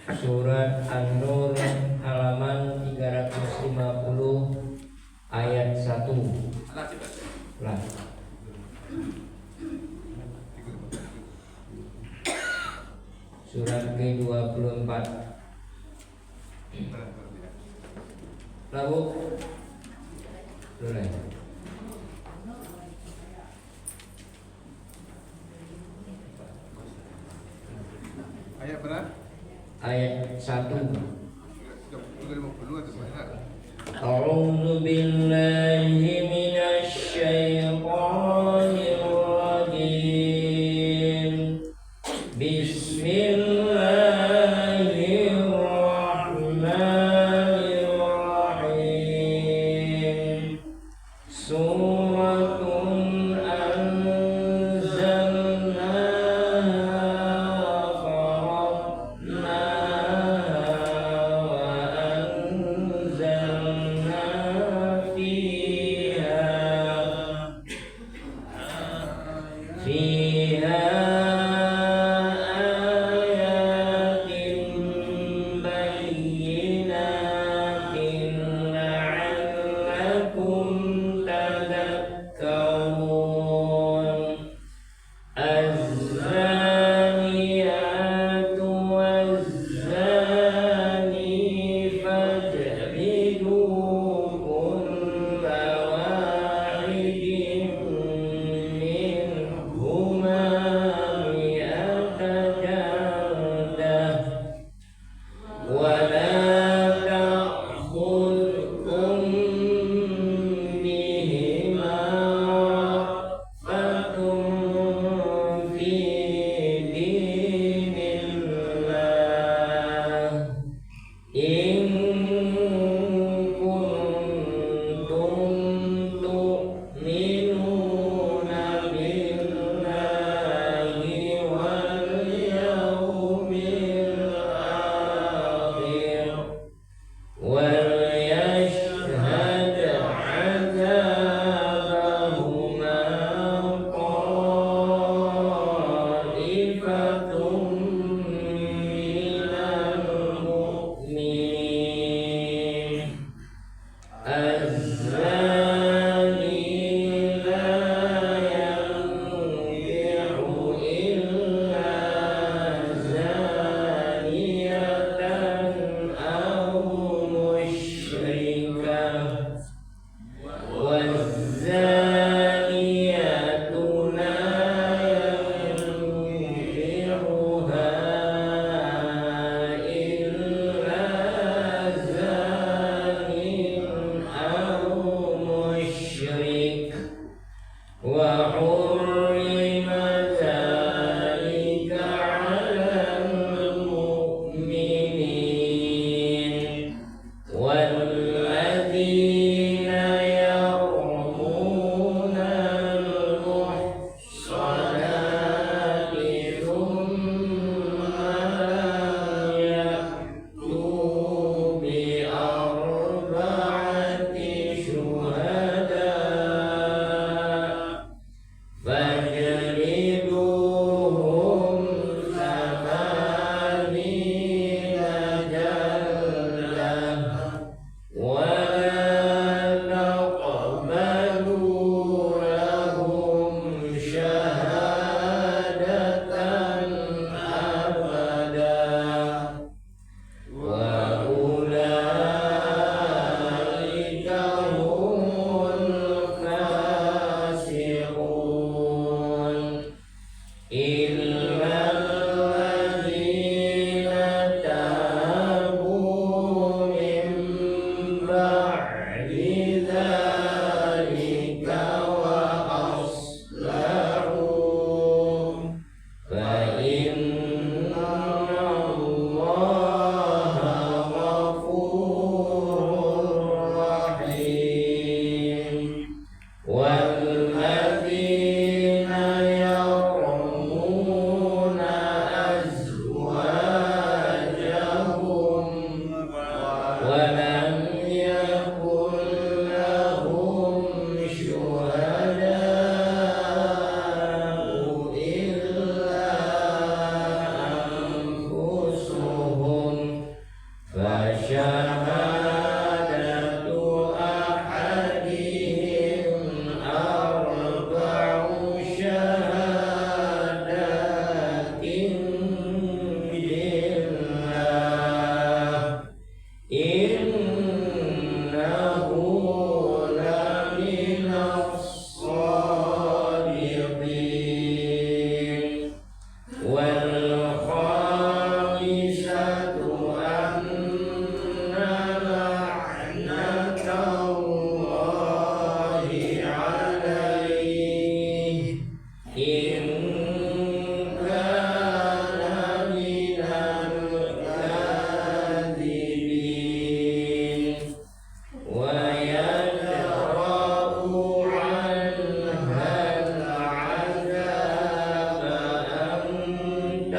Surat An-Nur halaman 350 ayat 1. Lah. Surat ke-24. Lalu mulai. Ayat berapa? Ayat 1. A'udzu billahi minasy syaithanir rajim. Bismillahirrahmanirrahim. Suratun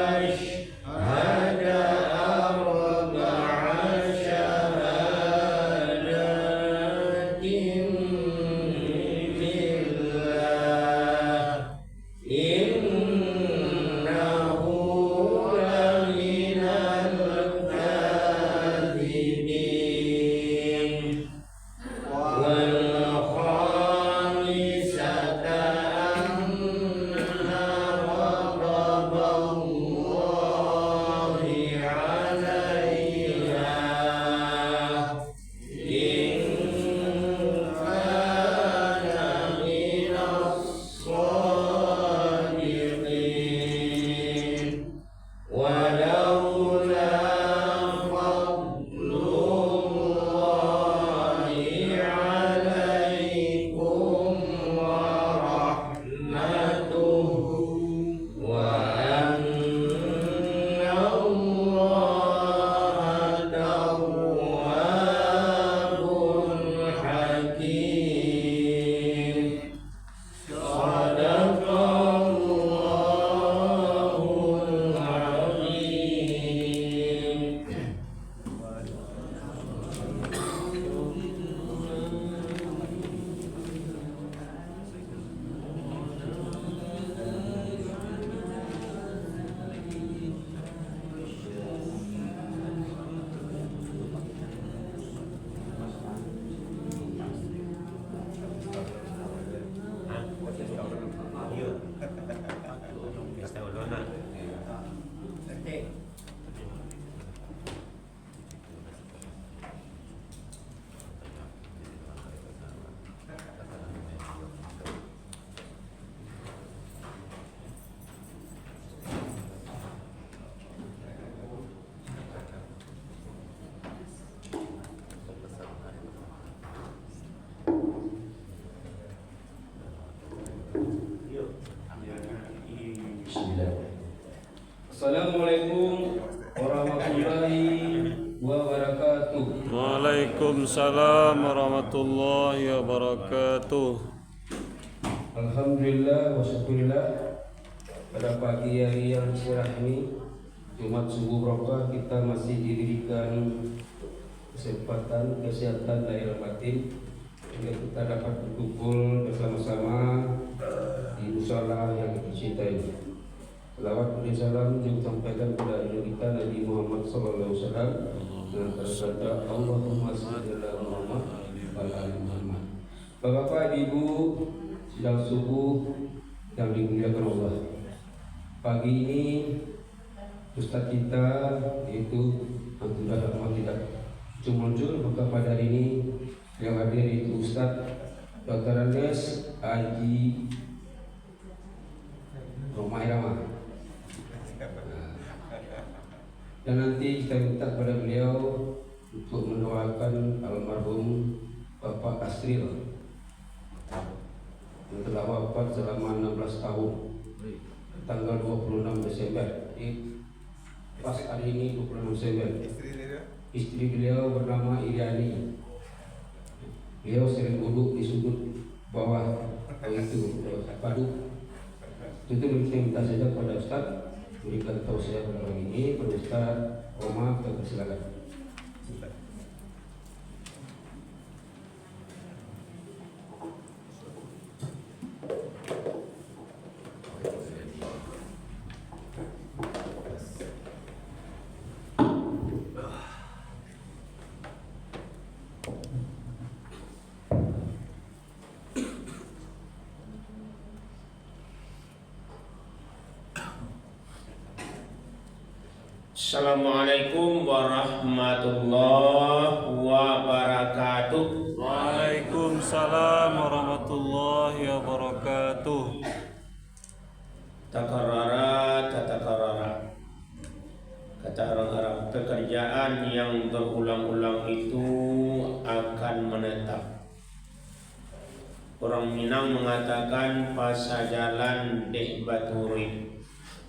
تشهد أربع شهادات بالله إنه لمن الكاذبين والخامسة أن غضب الله عليها إن كان من الصادقين ولولا فضل الله عليكم ورحمته وأن الله تواب حكيم صدق الله العظيم. Assalamualaikum warahmatullahi wabarakatuh. Waalaikumsalam warahmatullahi wabarakatuh. Alhamdulillah wa syukurillah, pada pagi hari yang cerah ini, Jumat subuh berkah, kita masih diberikan kesempatan, kesehatan lahir batin sehingga kita dapat berkumpul bersama-sama di musala yang kita cintai. Selawat dan salam juga sampaikan kepada ibu kita Nabi Muhammad SAW dengan kata Allahumma shalli ala Muhammad wa ala Muhammad. Bapak-bapak, ibu sidang subuh yang dimuliakan Allah. Pagi ini Ustaz kita yaitu Abdullah Rahmat tidak muncul, maka pada hari ini yang hadir itu Ustaz Dr. Anes Haji Romai Rama. Dan nanti kita minta kepada beliau untuk mendoakan almarhum Bapak Asril yang telah wafat selama 16 tahun tanggal 26 Desember. Pas hari ini 26 Desember. Istri beliau bernama Iriani. Beliau sering duduk di sudut bawah itu padu. Itu kita minta saja kepada Ustaz berikan tausiah pada pagi ini. Pada Ustaz Omar, kita persilakan. Assalamualaikum warahmatullahi wabarakatuh. Waalaikumsalam warahmatullahi wabarakatuh. Takarrara tatakarrara. Kata orang Arab, pekerjaan yang berulang-ulang itu akan menetap. Orang Minang mengatakan pasajalan dek baturi,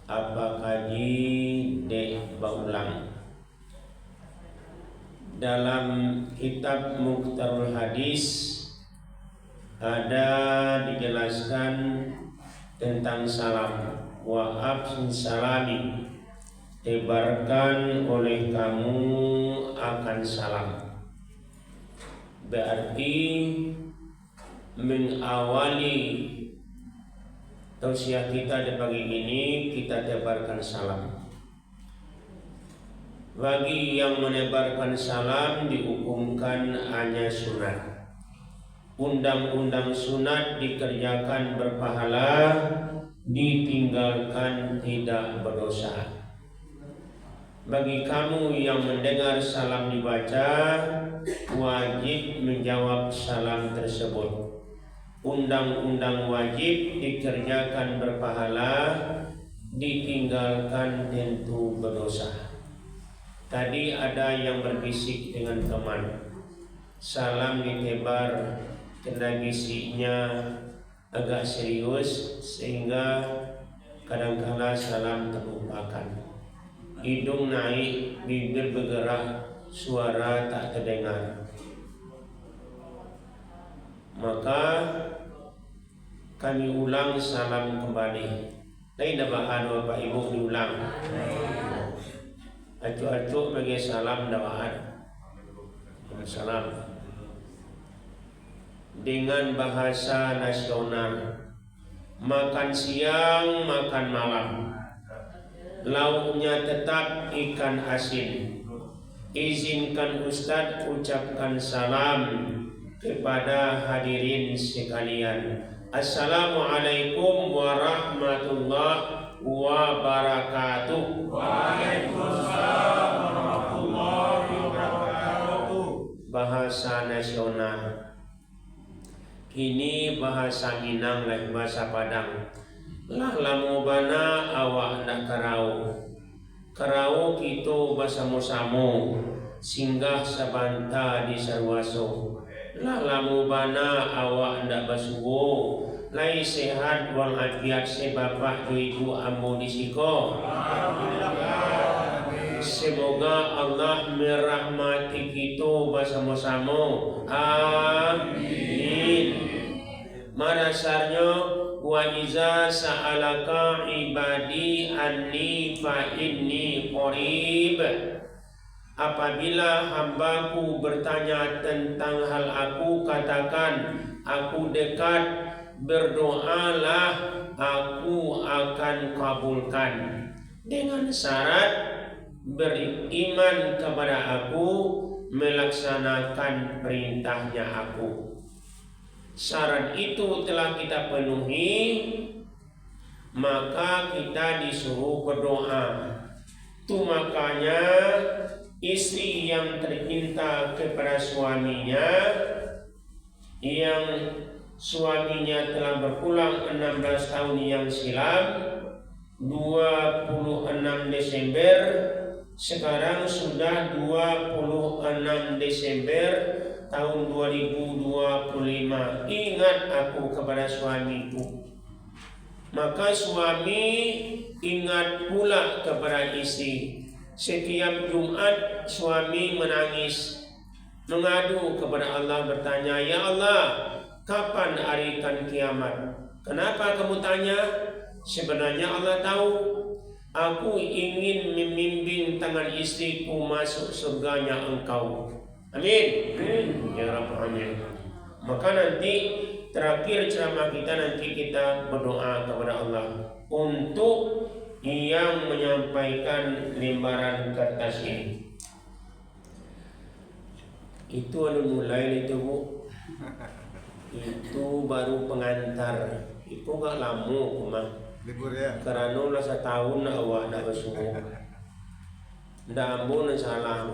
apa kaji dek baulang. Dalam kitab Mukhtarul Hadis ada dijelaskan tentang salam wa absin salami tebarkan oleh kamu akan salam. Berarti mengawali tausiah kita di pagi ini kita tebarkan salam. Bagi yang menebarkan salam dihukumkan hanya sunat. Undang-undang sunat dikerjakan berpahala, ditinggalkan tidak berdosa. Bagi kamu yang mendengar salam dibaca, wajib menjawab salam tersebut. Undang-undang wajib dikerjakan berpahala, ditinggalkan tentu berdosa. Tadi ada yang berbisik dengan teman, salam ditebar, kena bisiknya agak serius sehingga kadang-kala salam terlupakan. Hidung naik, bibir bergerak, suara tak terdengar. Maka kami ulang salam kembali. Lain dah bahan Bapak Ibu diulang. Acuk-acuk bagi salam dawaan. Salam dengan bahasa nasional. Makan siang, makan malam. Lauknya tetap ikan asin. Izinkan Ustadz ucapkan salam kepada hadirin sekalian. Assalamualaikum warahmatullahi wabarakatuh. Waalaikumsalam warahmatullahi wabarakatuh. Bahasa nasional. Kini bahasa Minang lain bahasa Padang. Lah lamu bana awak nak karau. Karau kita bersama-sama singgah sabanta di sarwaso. Lah lamu bana awak ndak basuwo. Lai sehat walafiat se bapak tu ibu ambo disiko. Semoga Allah merahmati kita bersama-sama. Amin. Marasarnya wa iza sa'alaka ibadi anni fa inni qarib. Apabila hambaku bertanya tentang hal aku, katakan aku dekat. Berdoalah, aku akan kabulkan. Dengan syarat beriman kepada aku, melaksanakan perintahnya aku. Syarat itu telah kita penuhi, maka kita disuruh berdoa. Itu makanya istri yang tercinta kepada suaminya, yang suaminya telah berpulang 16 tahun yang silam, 26 Desember, sekarang sudah 26 Desember tahun 2025. Ingat aku kepada suamiku. Maka suami ingat pula kepada istri. Setiap Jumat suami menangis, mengadu kepada Allah, bertanya, ya Allah, kapan harikan kiamat? Kenapa kamu tanya? Sebenarnya Allah tahu. Aku ingin membimbing tangan istriku masuk surganya Engkau. Amin. Ya Rabbal Alamin. Maka nanti terakhir ceramah kita, nanti kita berdoa kepada Allah untuk yang menyampaikan lembaran kertas ini. Itu mulai itu Bu. Itu baru pengantar. Itu gak lama kumah. Libur ya. Karena lah setahun awak nak bersuruh. Ndak ambo nak salah.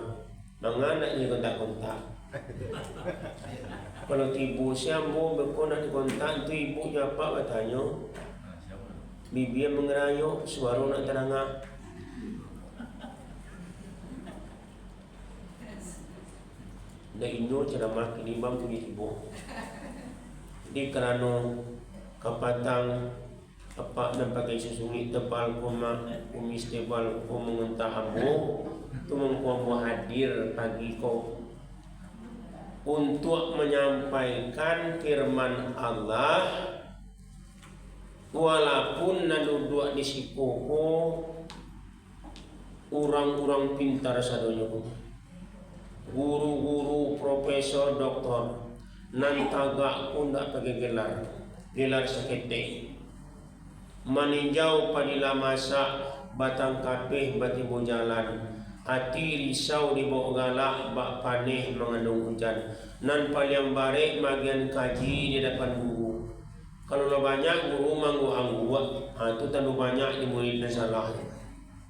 Menganaknya kontak-kontak. Kalau ibu siambo berkonak kontak tu ibunya apa katanya? Bibi mengerayuk, suara nak terangah. Dah indo ceramah kini bang punya ibu. Di kerana kapatang apa nampak susungit tebal koma kumis tebal ko menguntah ambo tu mengkuambo hadir pagi ko untuk menyampaikan firman Allah, walaupun naduduk di sikuku orang-orang pintar sadonya guru-guru, profesor, doktor nan tagak pun tak pakai gelar sekete maninjau padila masa batang kapeh batibo jalan hati risau di bawah galak bak paneh mengandung hujan nan paling bare bagian kaji di depan guru. Kalau lo banyak guru manggu itu terlalu banyak di murid dan salah.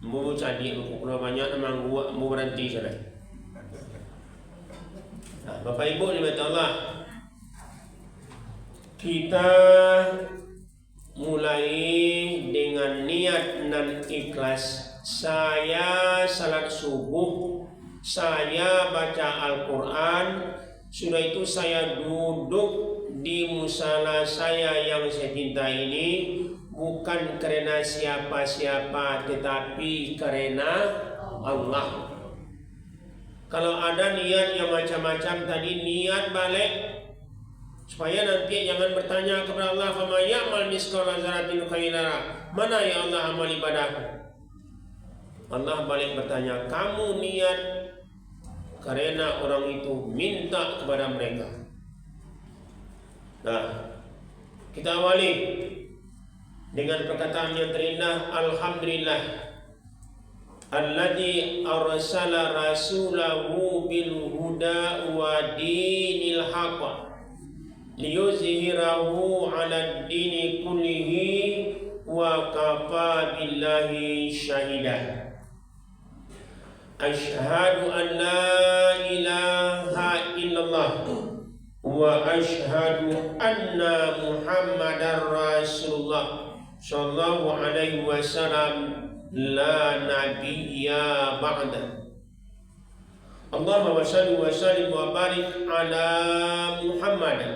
Mbu cadi kalau banyak manggu mbu berhenti saja. Nah, Bapak Ibu dimata Allah, kita mulai dengan niat dan ikhlas. Saya salat subuh, saya baca Al-Quran, sudah itu saya duduk di musala saya yang saya cinta ini bukan karena siapa-siapa tetapi karena Allah. Kalau ada niat yang macam-macam tadi, niat balik supaya nanti jangan bertanya kepada Allah, "Fama ya'mal misqala dzarratin khairan." Mana ya Allah amal ibadahku? Allah balik bertanya, kamu niat karena orang itu minta kepada mereka. Nah, kita awali dengan perkataan yang terindah, Alhamdulillah alladzi arsala rasulahu bil huda wa dinil haqq liyuzhirahu 'ala ad-dini kullihi wa kafa billahi syahida. Asyhadu an la ilaha illallah wa asyhadu anna Muhammadar Rasulullah sallallahu alaihi wasallam la nabiyya ba'da. Allahumma shalli wa sallim wa barik ala Muhammad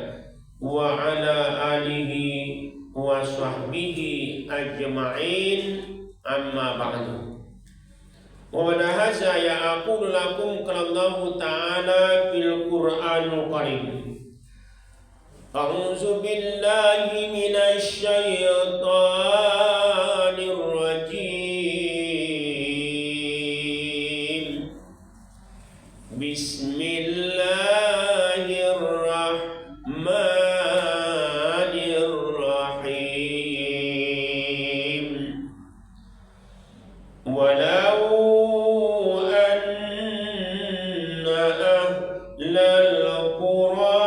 wa ala alihi wa sahbihi ajma'in, amma ba'du. Wa hadza yaqulu lakum qala Allah ta'ala fil Qur'anil Karim. A'udzu billahi minasy syaithanir rajim. Bismillahirrahmanirrahim. Walau anna ahlal qura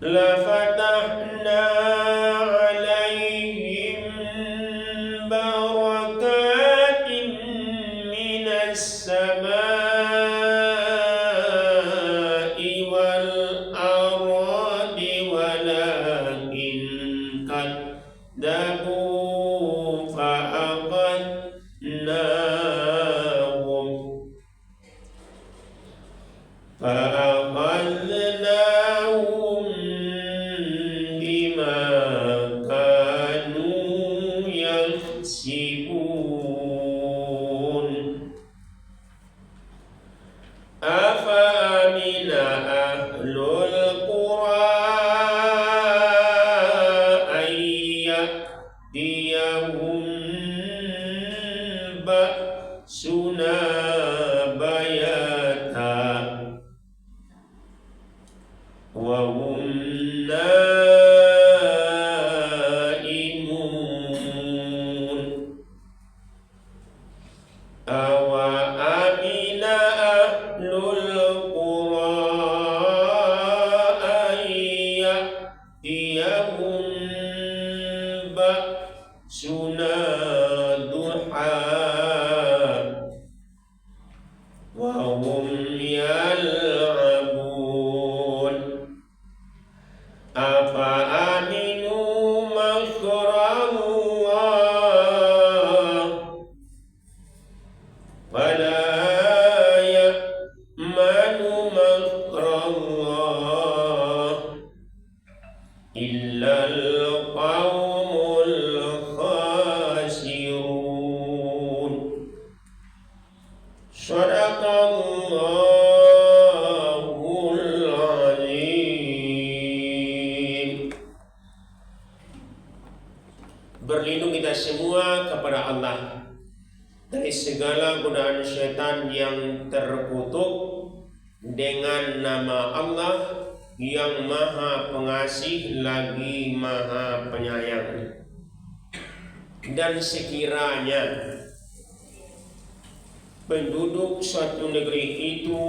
لفتحنا عليهم بركات من السماء والأرض ولكن كذبوا فأخذناهم بما كانوا يكسبون. أفأمن أهل القرى أن يأتيهم بأسنا بياتا وهم نائمون. أوأمن أهل القرى أن يأتيهم بأسنا ضحى وهم يلعبون. أفأمنوا مكر الله فلا يأمن مكر الله إلا القوم الخاسرون. صدق الله syaitan yang terkutuk dengan nama Allah yang Maha Pengasih lagi Maha Penyayang. Dan sekiranya penduduk suatu negeri itu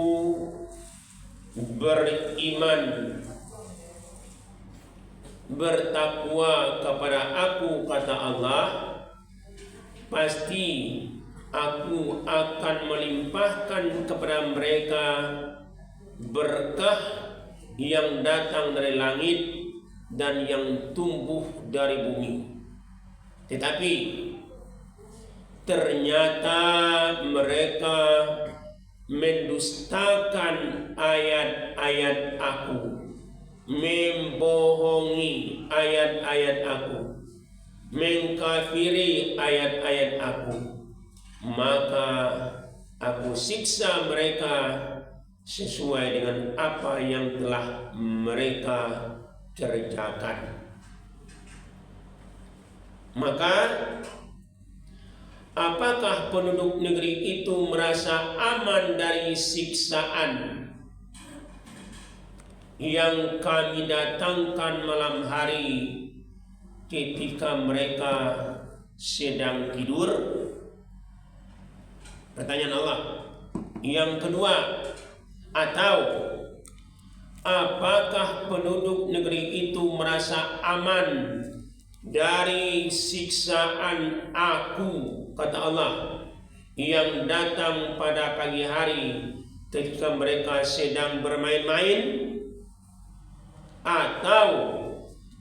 beriman, bertakwa kepada Aku, kata Allah, pasti Aku akan melimpahkan kepada mereka berkah yang datang dari langit dan yang tumbuh dari bumi. Tetapi ternyata mereka mendustakan ayat-ayat Aku, membohongi ayat-ayat Aku, mengkafiri ayat-ayat Aku, maka Aku siksa mereka sesuai dengan apa yang telah mereka kerjakan. Maka apakah penduduk negeri itu merasa aman dari siksaan yang Kami datangkan malam hari ketika mereka sedang tidur? Pertanyaan Allah. Yang kedua, atau apakah penduduk negeri itu merasa aman dari siksaan Aku, kata Allah, yang datang pada pagi hari ketika mereka sedang bermain-main? Atau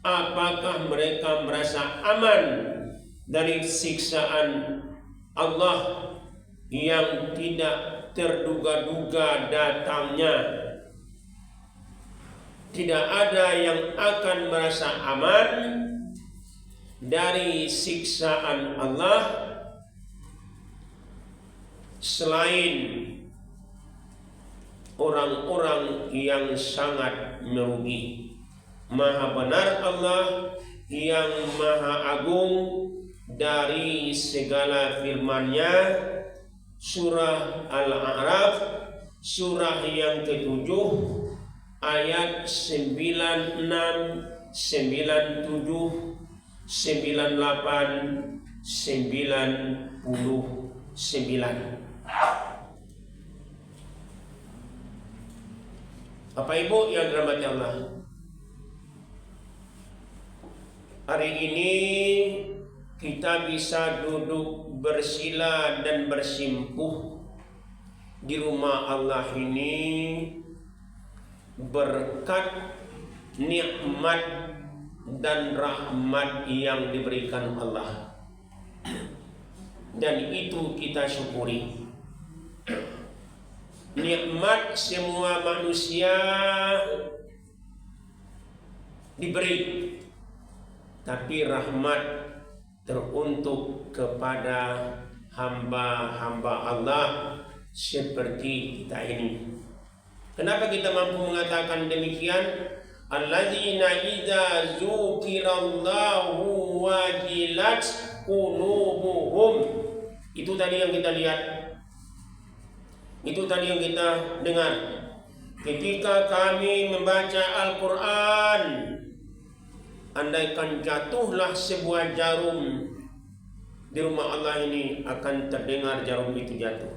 apakah mereka merasa aman dari siksaan Allah yang tidak terduga-duga datangnya? Tidak ada yang akan merasa aman dari siksaan Allah selain orang-orang yang sangat merugi. Maha benar Allah yang maha agung dari segala firman-Nya. Surah Al-A'raf, surah yang ke-7, ayat 96, 97, 98, 99. Bapak Ibu yang dirahmati Allah, hari ini kita bisa duduk bersila dan bersimpuh di rumah Allah ini berkat nikmat dan rahmat yang diberikan Allah, dan itu kita syukuri. Nikmat semua manusia diberi, tapi rahmat teruntuk kepada hamba-hamba Allah seperti kita ini. Kenapa kita mampu mengatakan demikian? Alladzina idza dzukirallahu wajilat qulubuhum. Itu tadi yang kita lihat. Itu tadi yang kita dengar. Ketika kami membaca Al-Quran, andaikan jatuhlah sebuah jarum di rumah Allah ini, akan terdengar jarum itu jatuh.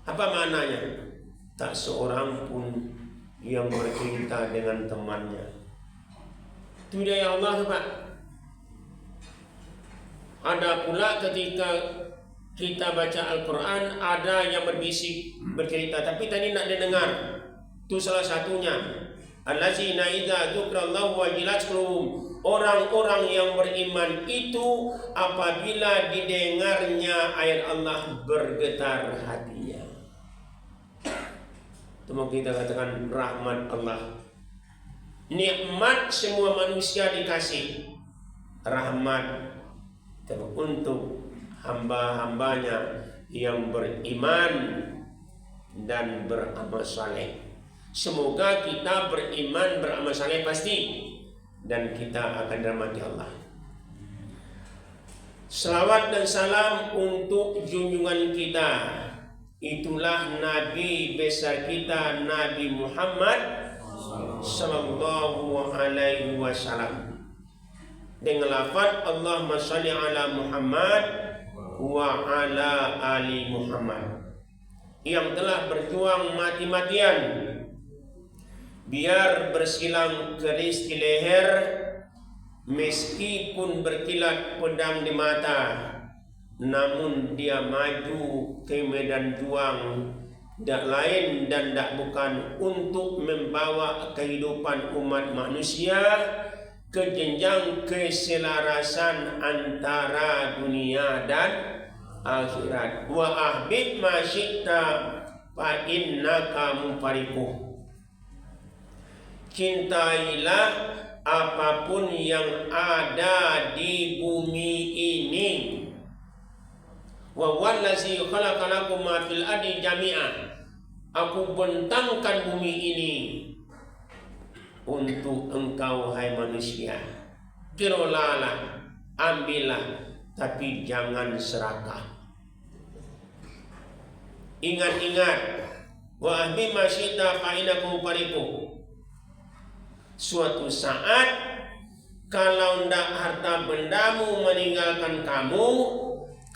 Apa maknanya? Tak seorang pun yang bercerita dengan temannya. Itu dia Allah, Pak. Ada pula ketika kita baca Al-Quran, ada yang berbisik, bercerita, tapi tadi tidak didengar. Itu salah satunya. Allazina idza dzukirallahu wajilat qulubuhum. Orang-orang yang beriman itu apabila didengarnya ayat Allah bergetar hatinya. Itu mau kita katakan rahmat Allah. Nikmat semua manusia dikasih, rahmat teruntuk hamba-hambanya yang beriman dan beramal saleh. Semoga kita beriman, beramal saleh pasti, dan kita akan dirahmati Allah. Selawat dan salam untuk junjungan kita itulah Nabi besar kita, Nabi Muhammad sallallahu alaihi wasallam. Dengan lafaz Allahumma shalli ala Muhammad wa ala ali Muhammad, yang telah berjuang mati-matian biar bersilang keris di leher, meskipun berkilat pedang di mata, namun dia maju ke medan juang, tidak lain dan tidak bukan untuk membawa kehidupan umat manusia ke jenjang keselarasan antara dunia dan akhirat. Wa ahbib ma syi'ta fa innaka mufariquh. Cintailah apapun yang ada di bumi ini. Wa wallazi khalaqalakum ma fil ardi jami'an. Aku bentangkan bumi ini untuk engkau hai manusia. Kirolalah, ambillah, tapi jangan serakah. Ingat-ingat, wa ahbi masyita fa'inakum fariquh. Suatu saat kalau ndak harta bendamu meninggalkan kamu,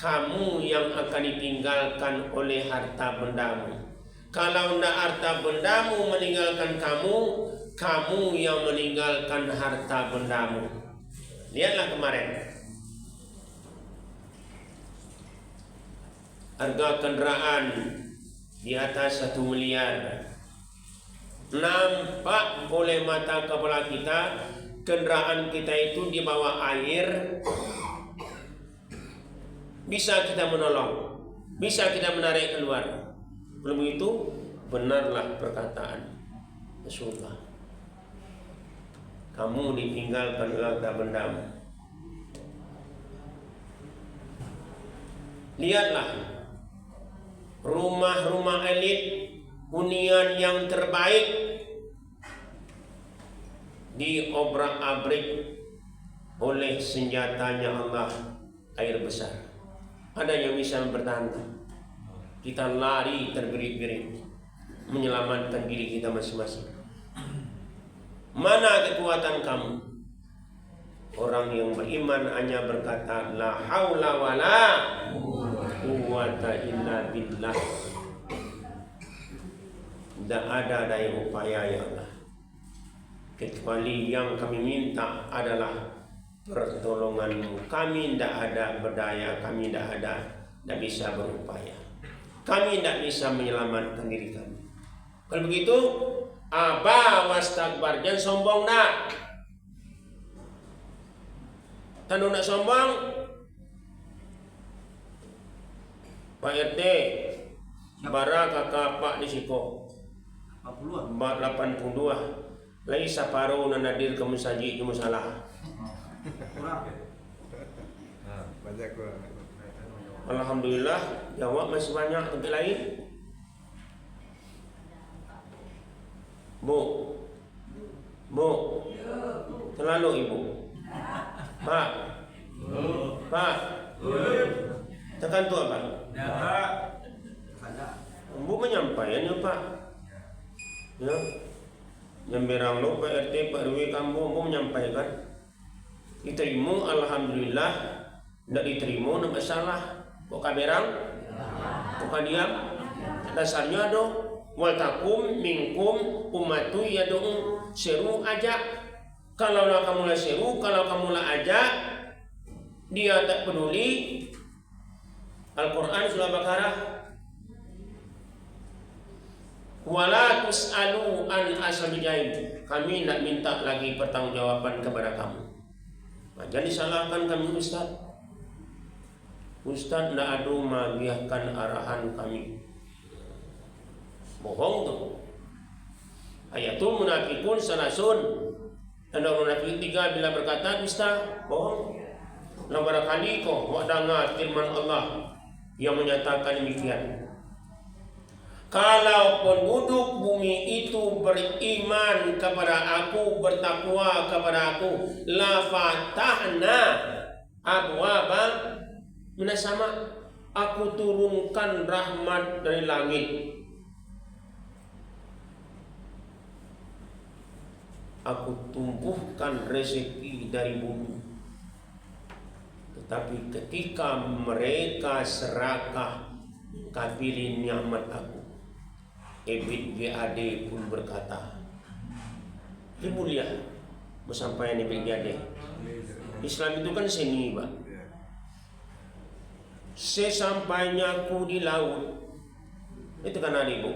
kamu yang akan ditinggalkan oleh harta bendamu. Kalau ndak harta bendamu meninggalkan kamu, kamu yang meninggalkan harta bendamu. Lihatlah kemarin, harga kendaraan di atas 1 miliar. Nampak oleh mata kepala kita, kendaraan kita itu di bawah air. Bisa kita menolong, bisa kita menarik keluar. Belum itu, benarlah perkataan Rasulullah, kamu ditinggalkan harta bendamu. Lihatlah rumah-rumah elit, hunian yang terbaik diobrak-abrik oleh senjatanya Allah, air besar. Ada yang bisa mempertahankan. Kita lari terbirit-birit menyelamatkan diri kita masing-masing. Mana kekuatan kamu? Orang yang beriman hanya berkata la haula wala quwwata illa billah. Tidak ada daya upaya ya Allah, kecuali yang kami minta adalah pertolongan-Mu. Kami tidak ada berdaya, kami tidak bisa berupaya. Kami tidak bisa menyelamatkan diri kami. Kalau begitu, aba wastakbar, jangan sombong nak. Tanu nak sombong, Pak RT, bara kakak Pak di Siko, 82, lagi saparo na nadir kamu saji kamu salah. Banyak kurang. Alhamdulillah, jawab masih banyak tempat lain. Bu, terlalu ibu. Pak, tekan tu apa? Bu menyampaikan ya Pak. Ya, yang berang lo Pak RT, Pak RW kamu, bu menyampaikan. Diterima, alhamdulillah. Tidak diterima, tidak masalah. Kok kaberang? Kok diam? Dasarnya do wal takum minkum ummatu yad'u, seru aja. Kalau kamu lah seru, kalau kamu lah aja, dia tak peduli. Al-Quran surah Baqarah, wala tus'alu an ashabil jahil. Kami nak minta lagi pertanggungjawaban kepada kamu. Jangan disalahkan kami Ustaz. Ustaz tidak ada mengiyakan arahan kami. Bohong tu. Ayatul munafikun salasun. Dan orang munafik 3 bila berkata Ustaz, bohong. Nah barangkali kau dengar firman Allah yang menyatakan demikian. Kalau penduduk bumi itu beriman kepada aku, bertakwa kepada aku, la fatahna abwaba minasama, Aku turunkan rahmat dari langit. Aku tumbuhkan rezeki dari bumi. Tetapi ketika mereka serakah kafiri nikmat aku, Ebit GAD pun berkata, mulia bersampaian Ebit GAD. Islam itu kan seni, Pak. Sesampainya ku di laut, itu kan ibu,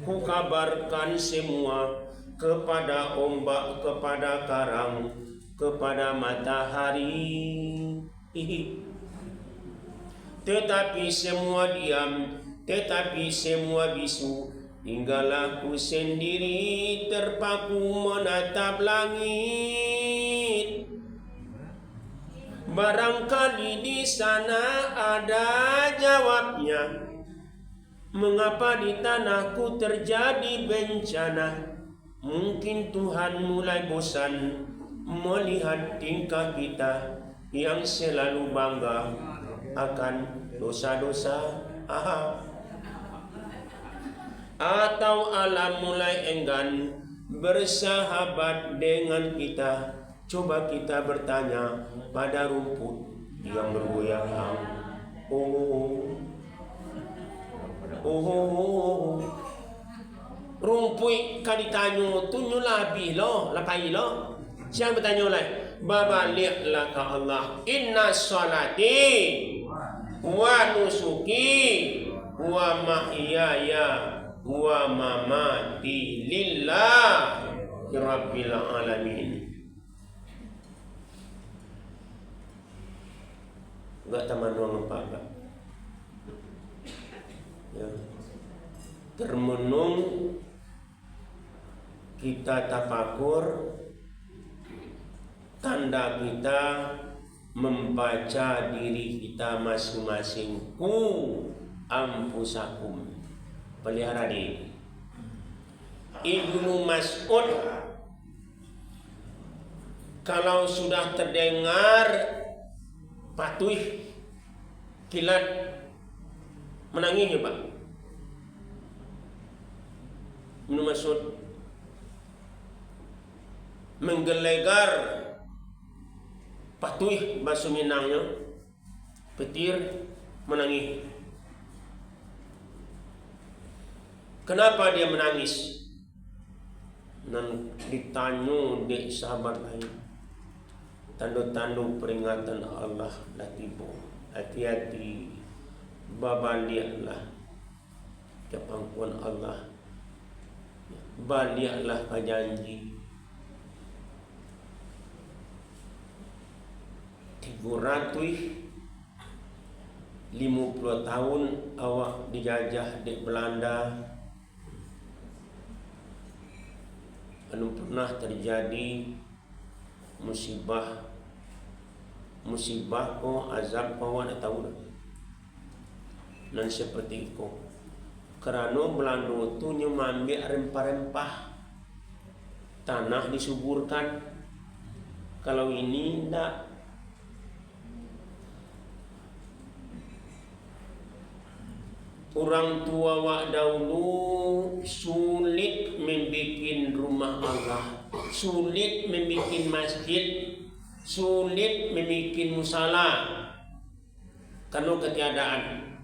ku kabarkan semua kepada ombak, kepada karang, kepada matahari. Tetapi semua diam, tetapi semua bisu. Tinggal aku sendiri terpaku menatap langit. Barangkali di sana ada jawabnya. Mengapa di tanahku terjadi bencana? Mungkin Tuhan mulai bosan melihat tingkah kita yang selalu bangga akan dosa-dosa. Atau alam mulai enggan bersahabat dengan kita. Coba kita bertanya pada rumput yang bergoyang. Rumput kan ditanya tu nyulabi lo, lapai lo. Siang bertanya oleh babaliqlah ka Allah. Inna salati wa nusuki wa mahyaya wa mamati lillahi rabbil alamin. Enggak taman apa enggak. Ya. Termenung kita tafakur, tanda kita membaca diri kita masing-masing. Ku ampusakum, pelihara diri. Ibnu Mas'ud kalau sudah terdengar patuh kilat menangis ya Pak. Ibnu Mas'ud menggelegar patuh bahasa Minangnya, petir menangis. Kenapa dia menangis? Dan ditanya dek sahabat lain, tanda-tanda peringatan Allah dah tiba. Hati-hati, babaliaklah ke pangkuan Allah, baliaklah ke janji. 350 tahun awak dijajah di Belanda. Belum pernah terjadi musibah ko azab ko awak nak tahu dah. Dan seperti itu kerana Belanda tu nyambil rempah-rempah, tanah disuburkan. Kalau ini ndak. Orang tua wak dahulu sulit membikin rumah Allah, sulit membikin masjid, sulit membikin musala karena ketiadaan.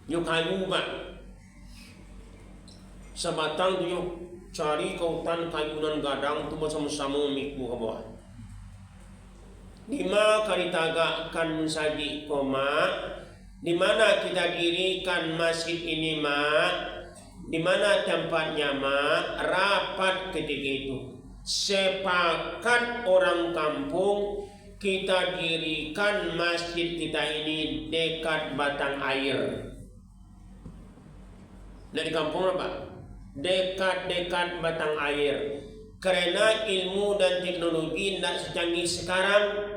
Yuk kayu Pak, sebatang tu yuk cari kautan kayunan gadang tu bersama-sama miku ke bawah. 5 kali tagakkan saji koma. Di mana kita dirikan masjid ini mak? Di mana tempatnya mak? Rapat ketika itu. Sepakat orang kampung kita dirikan masjid kita ini dekat batang air. Dari kampung apa? Dekat batang air. Karena ilmu dan teknologi tidak secanggih sekarang.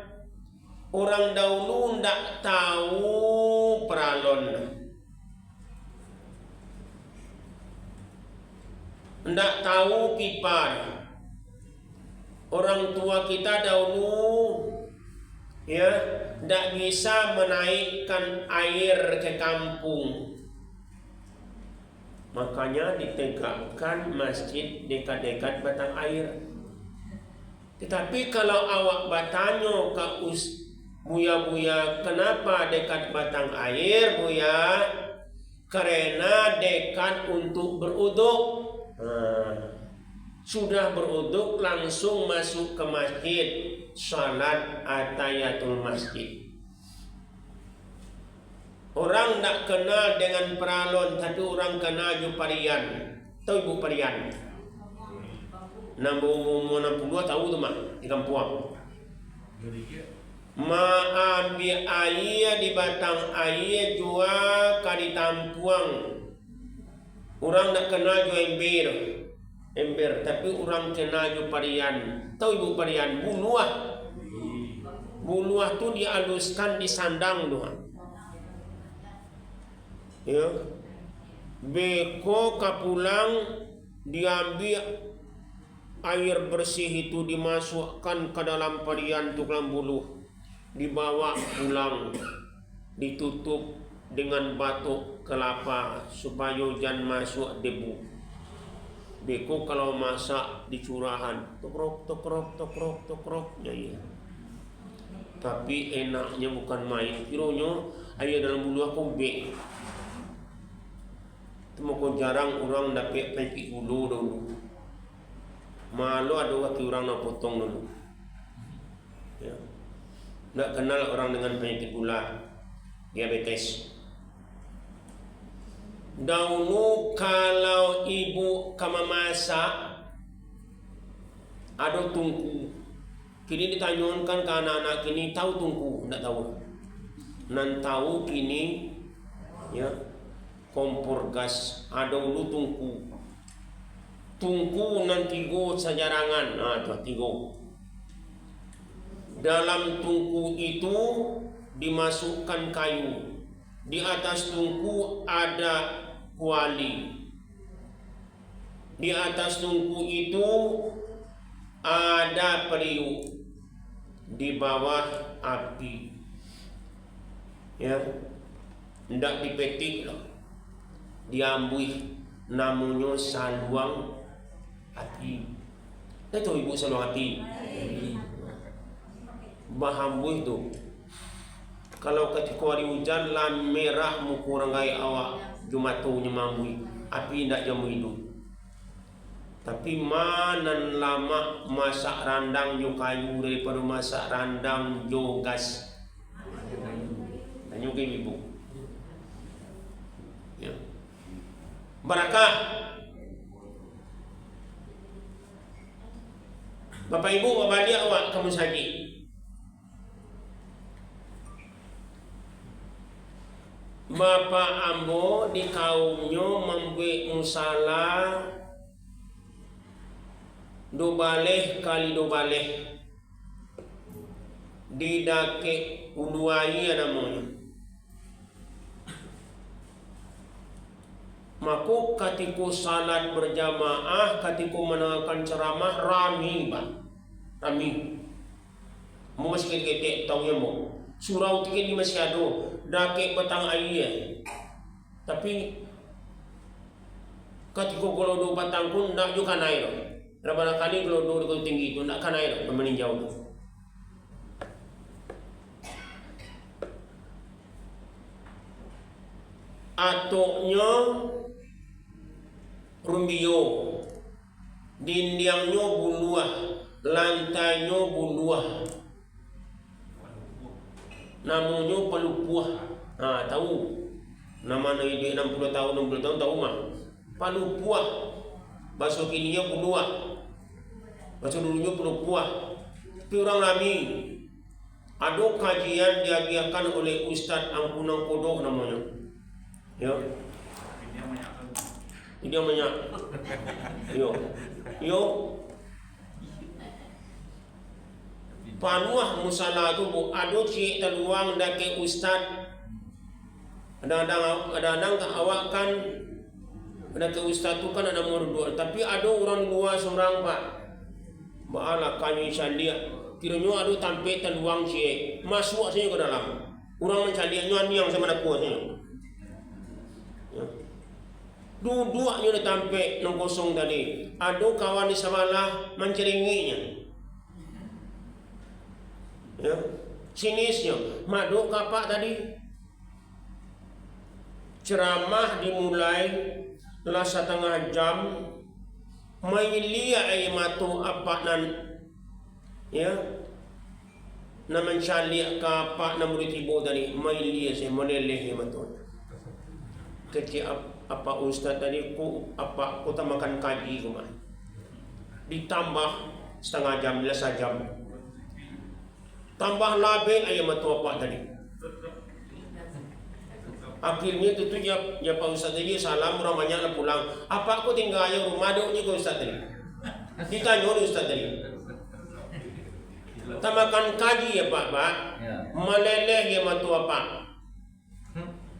Orang dahulu tidak tahu peralon, tidak tahu pipa. Orang tua kita dahulu ya tidak bisa menaikkan air ke kampung. Makanya ditegakkan masjid dekat-dekat batang air. Tetapi kalau awak bertanya ke Buya, kenapa dekat batang air, Buya? Karena dekat untuk beruduk. Sudah beruduk langsung masuk ke masjid, salat atayatul masjid. Orang tak kenal dengan peralon, tapi orang kenal ju parian. Tahu ibu parian? Umur 62 tahu tu mak di kampung. Ma ambil air di batang air jua kali tampuang. Orang tak kenal ju ember, tapi orang kenal ju parian. Tahu ibu parian? Buluah. Buluah tu dihaluskan di sandang tu. Ya, beko kapulang diambil air bersih itu dimasukkan ke dalam parian tukang buluh, dibawa pulang, ditutup dengan batuk kelapa supaya jangan masuk debu. Beko kalau masak di curahan, tokrok, ya. Tapi enaknya bukan main. Kironya air dalam buluh aku be. Temu jarang orang dapat pempek gulu dulu. Malu ada waktu orang nak potong dulu. Ya. Tak kenal orang dengan penyakit gula, diabetes. Dahulu kalau ibu kama masak ada tungku. Kini ditanyakan ke anak-anak kini tahu tungku, tak tahu. Nan tahu kini ya. Kompor gas ada dulu tungku nanti go sajarangan, tigo. Dalam tungku itu dimasukkan kayu, di atas tungku ada kuali, di atas tungku itu ada periuk, di bawah api, ya, tidak dipetik lah. Diambil namanya saluang hati. Itu ibu saluang hati. Bahambuh tu. Kalau ketika hari hujan lam merah mukurang gaya awak jumatunya mambui. Api tidak jamu hidup. Tapi mana lama masak randang jo kayu daripada masak randang jo gas. Tanya ke ibu. Ya. Barakah. Bapak ibu, bapak dia awak kamu sakit. Bapak ambo di kaumnya membuat musala do kali do baleh di dake uduai namanya. Maka ketika salat berjamaah, ketika mendengarkan ceramah rami. Mau masih ketek tahu ya mau. Surau tiga di masih ada, dake batang air. Tapi ketika kalau do batang pun nak juga naik. Berapa kali kalau do tinggi itu nak kan naik, meninjau tu. Atoknya rumbio, dindingnya buluah, lantainya buluah, namanya palupuah. Tahu nama ide 60 tahun tahu mah palupuah. Bahasa kininya buluah, bahasa dulunya palupuah. Tapi orang Rami ada kajian diadakan oleh Ustaz Ampunang Kodok namanya. Ya. Dia banyak. Yo. Panuah musala tu bu ado cik terluang dake ustaz. Kadang-kadang awak kan dake ustaz tu kan ada nomor 2, tapi ada orang luar seorang pak. Baalah kami sandia kiranya ada tampe teluang cie masuk saja ke dalam. Orang mencari nyuan sama nak kuat saja. Ya. Dua-duanya dia tampe nang kosong tadi. Ada kawan di sebelah menceringinya. Ya, sinisnya. Maduk kapak tadi. Ceramah dimulai lah 1/2 jam. Mailia ay matu apa nan ya na mencari kapak na murid ibu tadi mailia saya meneleh matu. Ketika apa ustaz tadi ku apa ku makan kaji ku mah. Ditambah 1/2 jam 1 jam. Tambah labe ayam matu apa tadi. Akhirnya itu ya Pak Ustaz tadi salam orang banyak lah pulang. Apa aku tinggal ayam rumah dok ni ke Ustaz tadi? Ditanya oleh Ustaz tadi. Tamakan kaji ya Pak. Meleleh ya matu apa?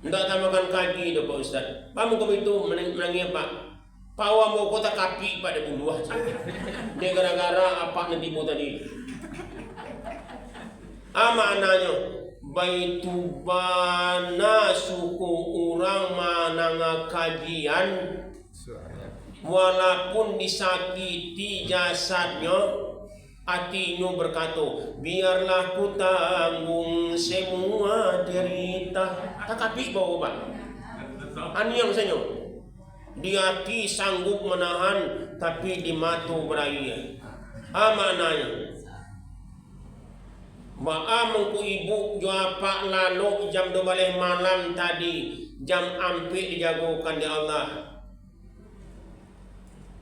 Ndak tamakan kaji dok Pak Ustaz. Kamu kau itu menangis Pak. Pawa mau kota kaki pada buluah. Dia gara-gara apa nanti bu tadi? Maknanya baitu bana suku orang mananga kajian walaupun disakiti jasadnya hatinya berkata biarlah ku tanggung semua derita takapi bawa Pak ani yang senyo di hati sanggup menahan tapi di mata beraya maknanya Ba'a mengku ibu jua pak lalu jam 12 malam tadi jam ampi dijagokan di Allah.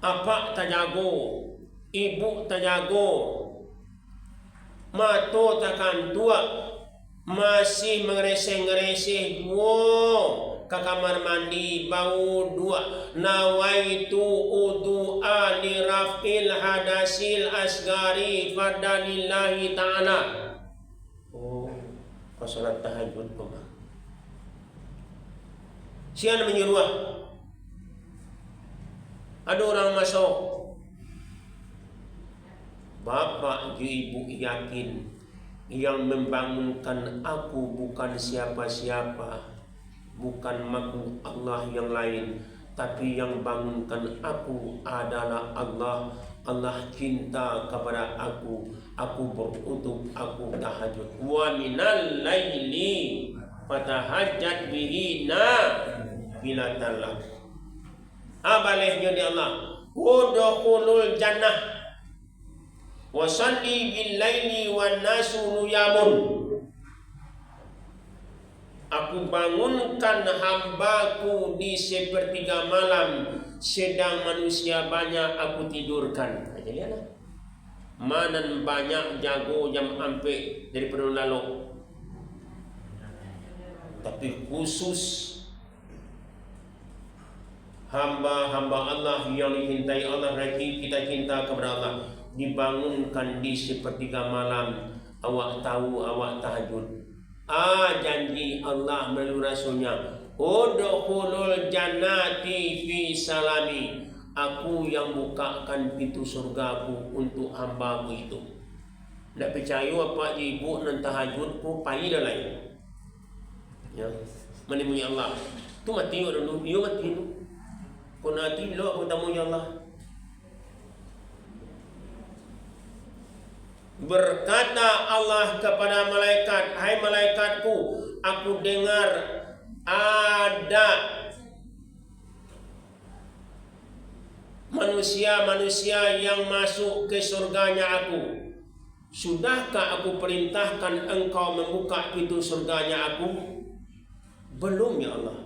Apa tajago, ibu tajago, mato takkan tua masih mengereseh-ngereseh dua ke kamar mandi bau dua nawaitu udu'a li raf'il hadasil asgari fadalillahi ta'ala. Salat tahajud pun. Siapa menyuruh? Ada orang masuk. Bapak ibu yakin yang membangunkan aku bukan siapa-siapa, bukan makhluk Allah yang lain, tapi yang bangunkan aku adalah Allah. Allah cinta kepada aku berutuk, aku tahajud. Wa minal laili fatahajjat bihi nafilatan lak. Abalehnya di Allah. Udkhulul jannah wa salli bil laili wan nasu nuyamun. Aku bangunkan hambaku di sepertiga malam, sedang manusia banyak aku tidurkan. Aja lihatlah. Mana banyak jago jam ampe daripada lalu. Tapi khusus hamba-hamba Allah yang dicintai Allah, kita cinta kepada Allah, dibangunkan di sepertiga malam. Awak tahu awak tahajud. Janji Allah melalui Rasulnya, udkhulul jannati fi salami. Aku yang bukakan pintu surgaku untuk hambaku itu. Tak percaya apa ibu nan tahajudku pai dah lain. Ya, menemui Allah. Tu mati dulu, you mati dulu. Kau nanti lo bertemu Allah. Berkata Allah kepada malaikat, hai malaikatku, aku dengar ada manusia-manusia yang masuk ke surganya aku. Sudahkah aku perintahkan engkau membuka pintu surganya aku? Belum ya Allah.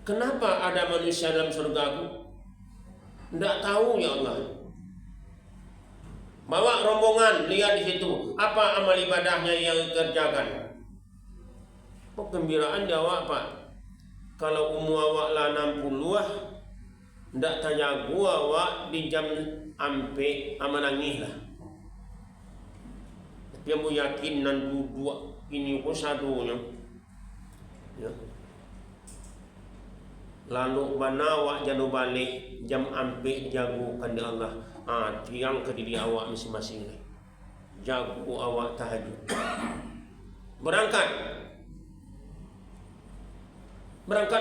Kenapa ada manusia dalam surgaku? Tidak tahu ya Allah. Bawa rombongan, lihat di situ apa amal ibadahnya yang kerjakan. Kegembiraan dia awak Pak. Kalau umur awak lah 60 tidak tanya gua awak di jam ampe amanangih lah. Dia mau yakin nan dua ini pun sadunya. Ya. lalu bana awak jadu balik jam ampih jago kandi Allah. Tiang ke diri awak masing-masing ni. Jago awak tahajud. Berangkat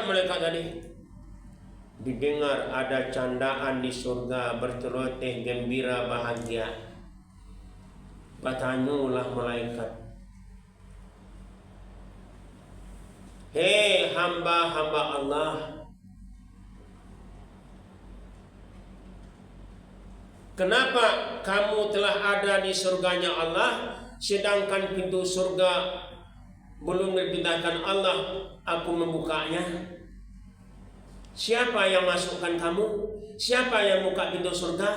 malaikat tadi. Didengar ada candaan di surga, berceloteh gembira bahagia. Bertanyalah malaikat, hei hamba-hamba Allah, kenapa kamu telah ada di surganya Allah, sedangkan pintu surga belum dipindahkan Allah, aku membukanya? Siapa yang masukkan kamu? Siapa yang buka pintu surga?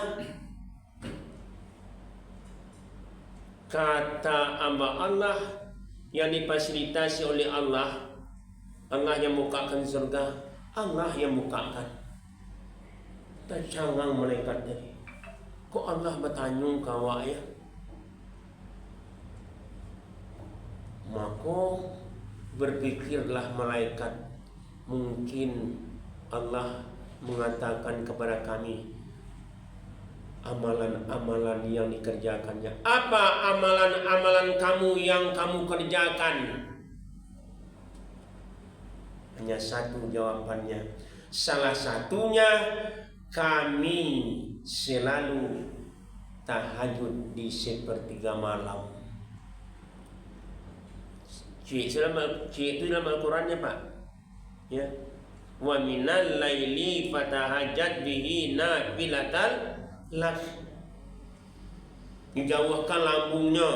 Kata hamba Allah yang difasilitasi oleh Allah, Allah yang bukakan surga, Allah yang bukakan. Tercangang malaikat tadi. Kok Allah bertanya kau ya? Maka berpikirlah malaikat, mungkin Allah mengatakan kepada kami amalan-amalan yang dikerjakannya. Apa amalan-amalan kamu yang kamu kerjakan? Hanya satu jawabannya. Salah satunya, kami selalu tahajud di sepertiga malam. Itu dalam Al-Qurannya Pak. Ya. Wa minal laili fatahajjat bihi nafilatan lak. Dijauhkan lambungnya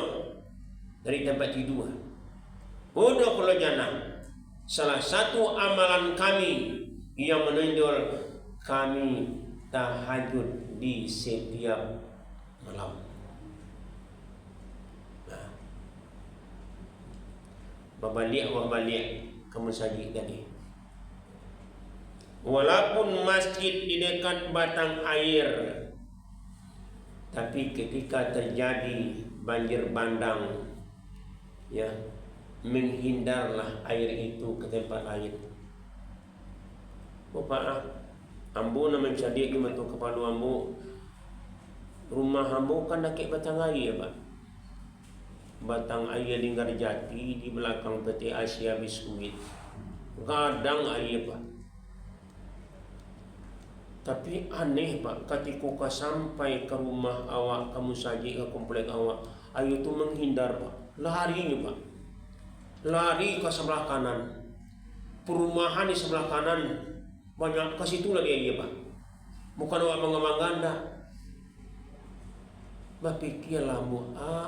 dari tempat tidur. Udah kalau jannah. Salah satu amalan kami yang menonjol, kami tahajud di setiap malam. Nah, babalik kamu saji tadi. Walaupun masjid di dekat batang air, tapi ketika terjadi banjir bandang, ya, menghindarlah air itu ke tempat lain. Bapak, ambo nak mencari ke kepala ambo. Rumah ambo kan dekat batang air, Pak. Batang air di Ngarjati di belakang PT Asia Biskuit. Gadang air, Pak. Tapi aneh Pak, ketika kau sampai ke rumah awak, kamu saji ke komplek awak, air itu menghindar Pak. Larinya Pak. Lari ke sebelah kanan. Perumahan di sebelah kanan banyak, ke situ lagi air Pak. Bukan awak mengembangkan dah. Berpikirlah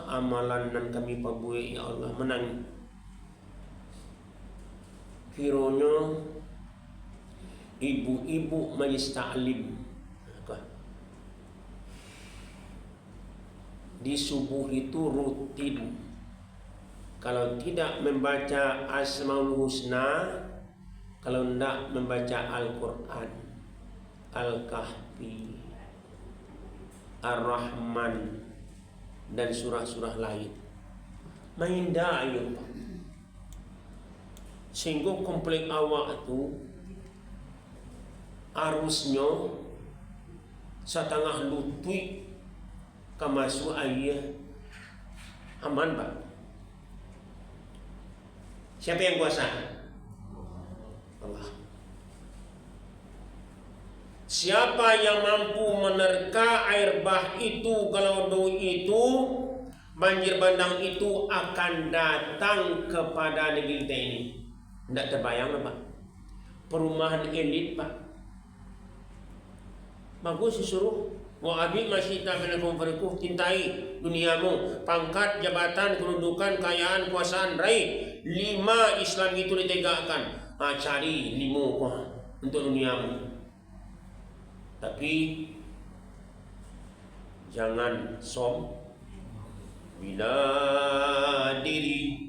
amalan dan kami pabuai ya Allah menang. Kironya ibu-ibu majlis ta'lim di subuh itu rutin, kalau tidak membaca Asmaul Husna, kalau tidak membaca Al-Quran, Al-Kahfi, Ar-Rahman dan surah-surah lain, main da'ayun. Sehingga komplek awak itu arusnya setengah lutut ke masuk air. Aman Pak. Siapa yang kuasa? Allah. Siapa yang mampu menerka air bah itu, kalau itu banjir bandang itu akan datang kepada negeri kita ini. Tidak terbayang Pak. Perumahan elit Pak. Bagus disuruh wa abi masyita minal farikuh, cintai duniamu, pangkat, jabatan, kedudukan, kekayaan, kuasaan, raih. 5 Islam itu ditegakkan. Cari 5 untuk duniamu. Tapi jangan som bila diri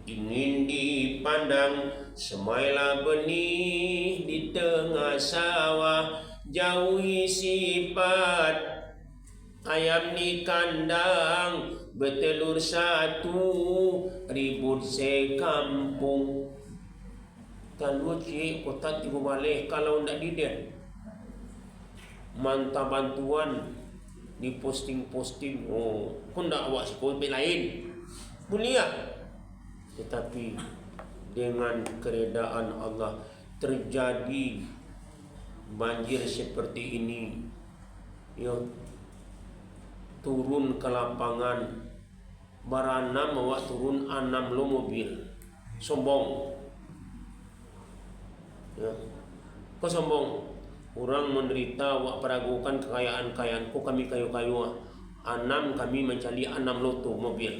ingin dipandang semailah benih di tengah sawah, jauhi sifat ayam di kandang, bertelur 1 ribut sekampung. Kalau cik kotak tiba balik kalau ndak diden. Manta bantuan di posting-posting. Oh, kau ndak awak sekolah lain. Mulia. Tetapi dengan keredaan Allah terjadi banjir seperti ini. Ya, turun ke lapangan. Baranam awak turun 6 lo mobil. Sombong. Ya. Kau sombong. Orang menderita awak peragukan kekayaan-kekayaanku, kami kayu-kayu. 6 kami mencari 6 loto mobil.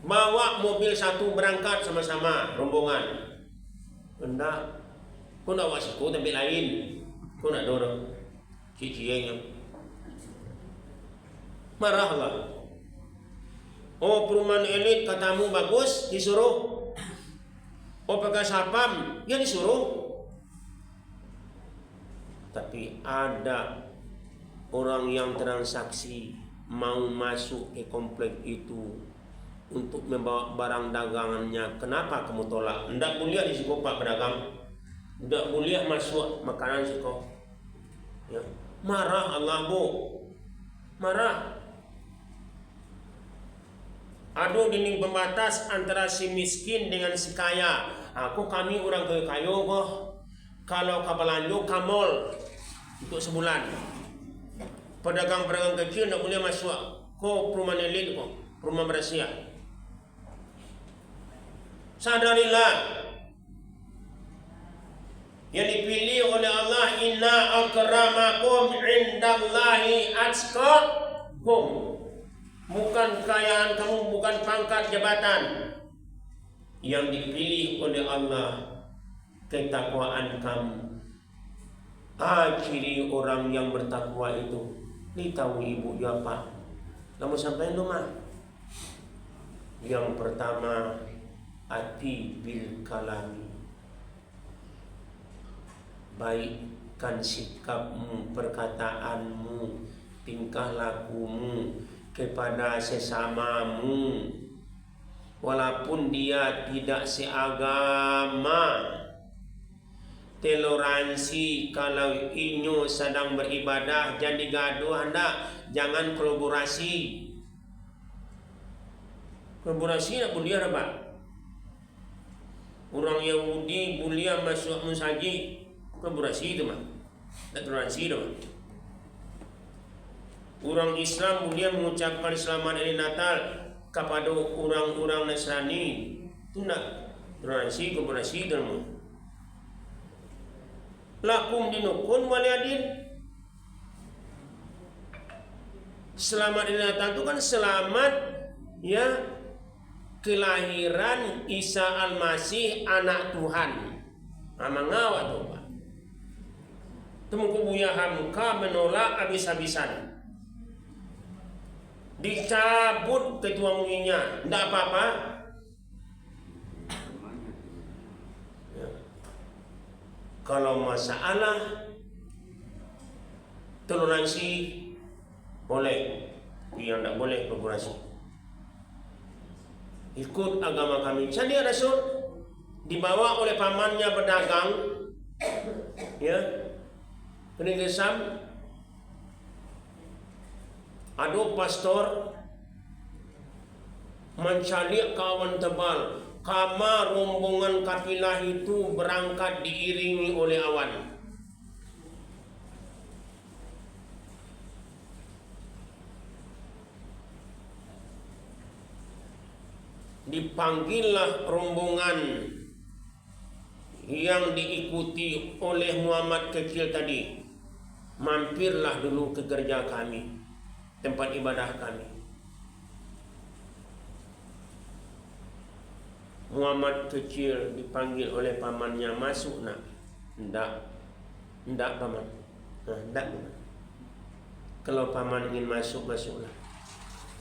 Bawa mobil satu berangkat sama-sama rombongan. Hendak kau nak wasiko tempat lain. Kau nak dorong cicinya. Marahlah. Oh, perumahan elit katamu bagus, disuruh. Oh, pakai sapam, ya disuruh. Tapi ada orang yang transaksi mau masuk ke komplek itu untuk membawa barang dagangannya. Kenapa kamu tolak? Tidak boleh risiko pak pedagang. Tidak boleh masuk makanan risiko. Ya. Marah Allah bu. Marah. Aduh dinding pembatas antara si miskin dengan si kaya. Kami orang kaya kok. Kalau kabalanjo kamol untuk sebulan. Pedagang-pedagang kecil tidak boleh masuk. Kok perumahan elit kok, perumahan berhasil. Sadarilah yang dipilih oleh Allah, inna akramakum indallahi atqakum. Bukan kekayaan kamu, bukan pangkat jabatan. Yang dipilih oleh Allah ketakwaan kamu. Ciri orang yang bertakwa itu. Ini tahu ibu dia apa? Kamu sampai rumah. Yang pertama, ati bil kalami. Baikkan sikapmu, perkataanmu, tingkah lakumu kepada sesamamu, walaupun dia tidak seagama. Toleransi kalau inyo sedang beribadah jadi gaduh, hendak jangan kolaborasi. Kolaborasi nak buliah apa? Orang Yahudi buliah masuk musajid, kolaborasi itu mah. Tak toleransi itu mah. Orang Islam kemudian mengucapkan selamat hari Natal kepada orang-orang Nasrani. Itu nak toleransi, kolaborasi itu mah. Lakum dinukum waliyadin. Selamat hari Natal itu kan selamat ya kelahiran Isa Al-Masih anak Tuhan. Mangawat tu Pak. Temuku Buya Hamka menolak habis-habisan. Dicabut ketua MUI-nya, tidak apa-apa. Ya. Kalau masalah toleransi boleh, yang tidak boleh kolaborasi. Ikut agama kami. Jadi Rasul dibawa oleh pamannya berdagang, ya, penindasan. Ada pastor mencari kawan tebal. Kama rombongan kafilah itu berangkat diiringi oleh awan. Dipanggillah rombongan yang diikuti oleh Muhammad kecil tadi. Mampirlah dulu ke gereja kami, tempat ibadah kami. Muhammad kecil dipanggil oleh pamannya, masuk nak. Ndak paman. Ndak. Kalau paman ingin masuk, masuklah.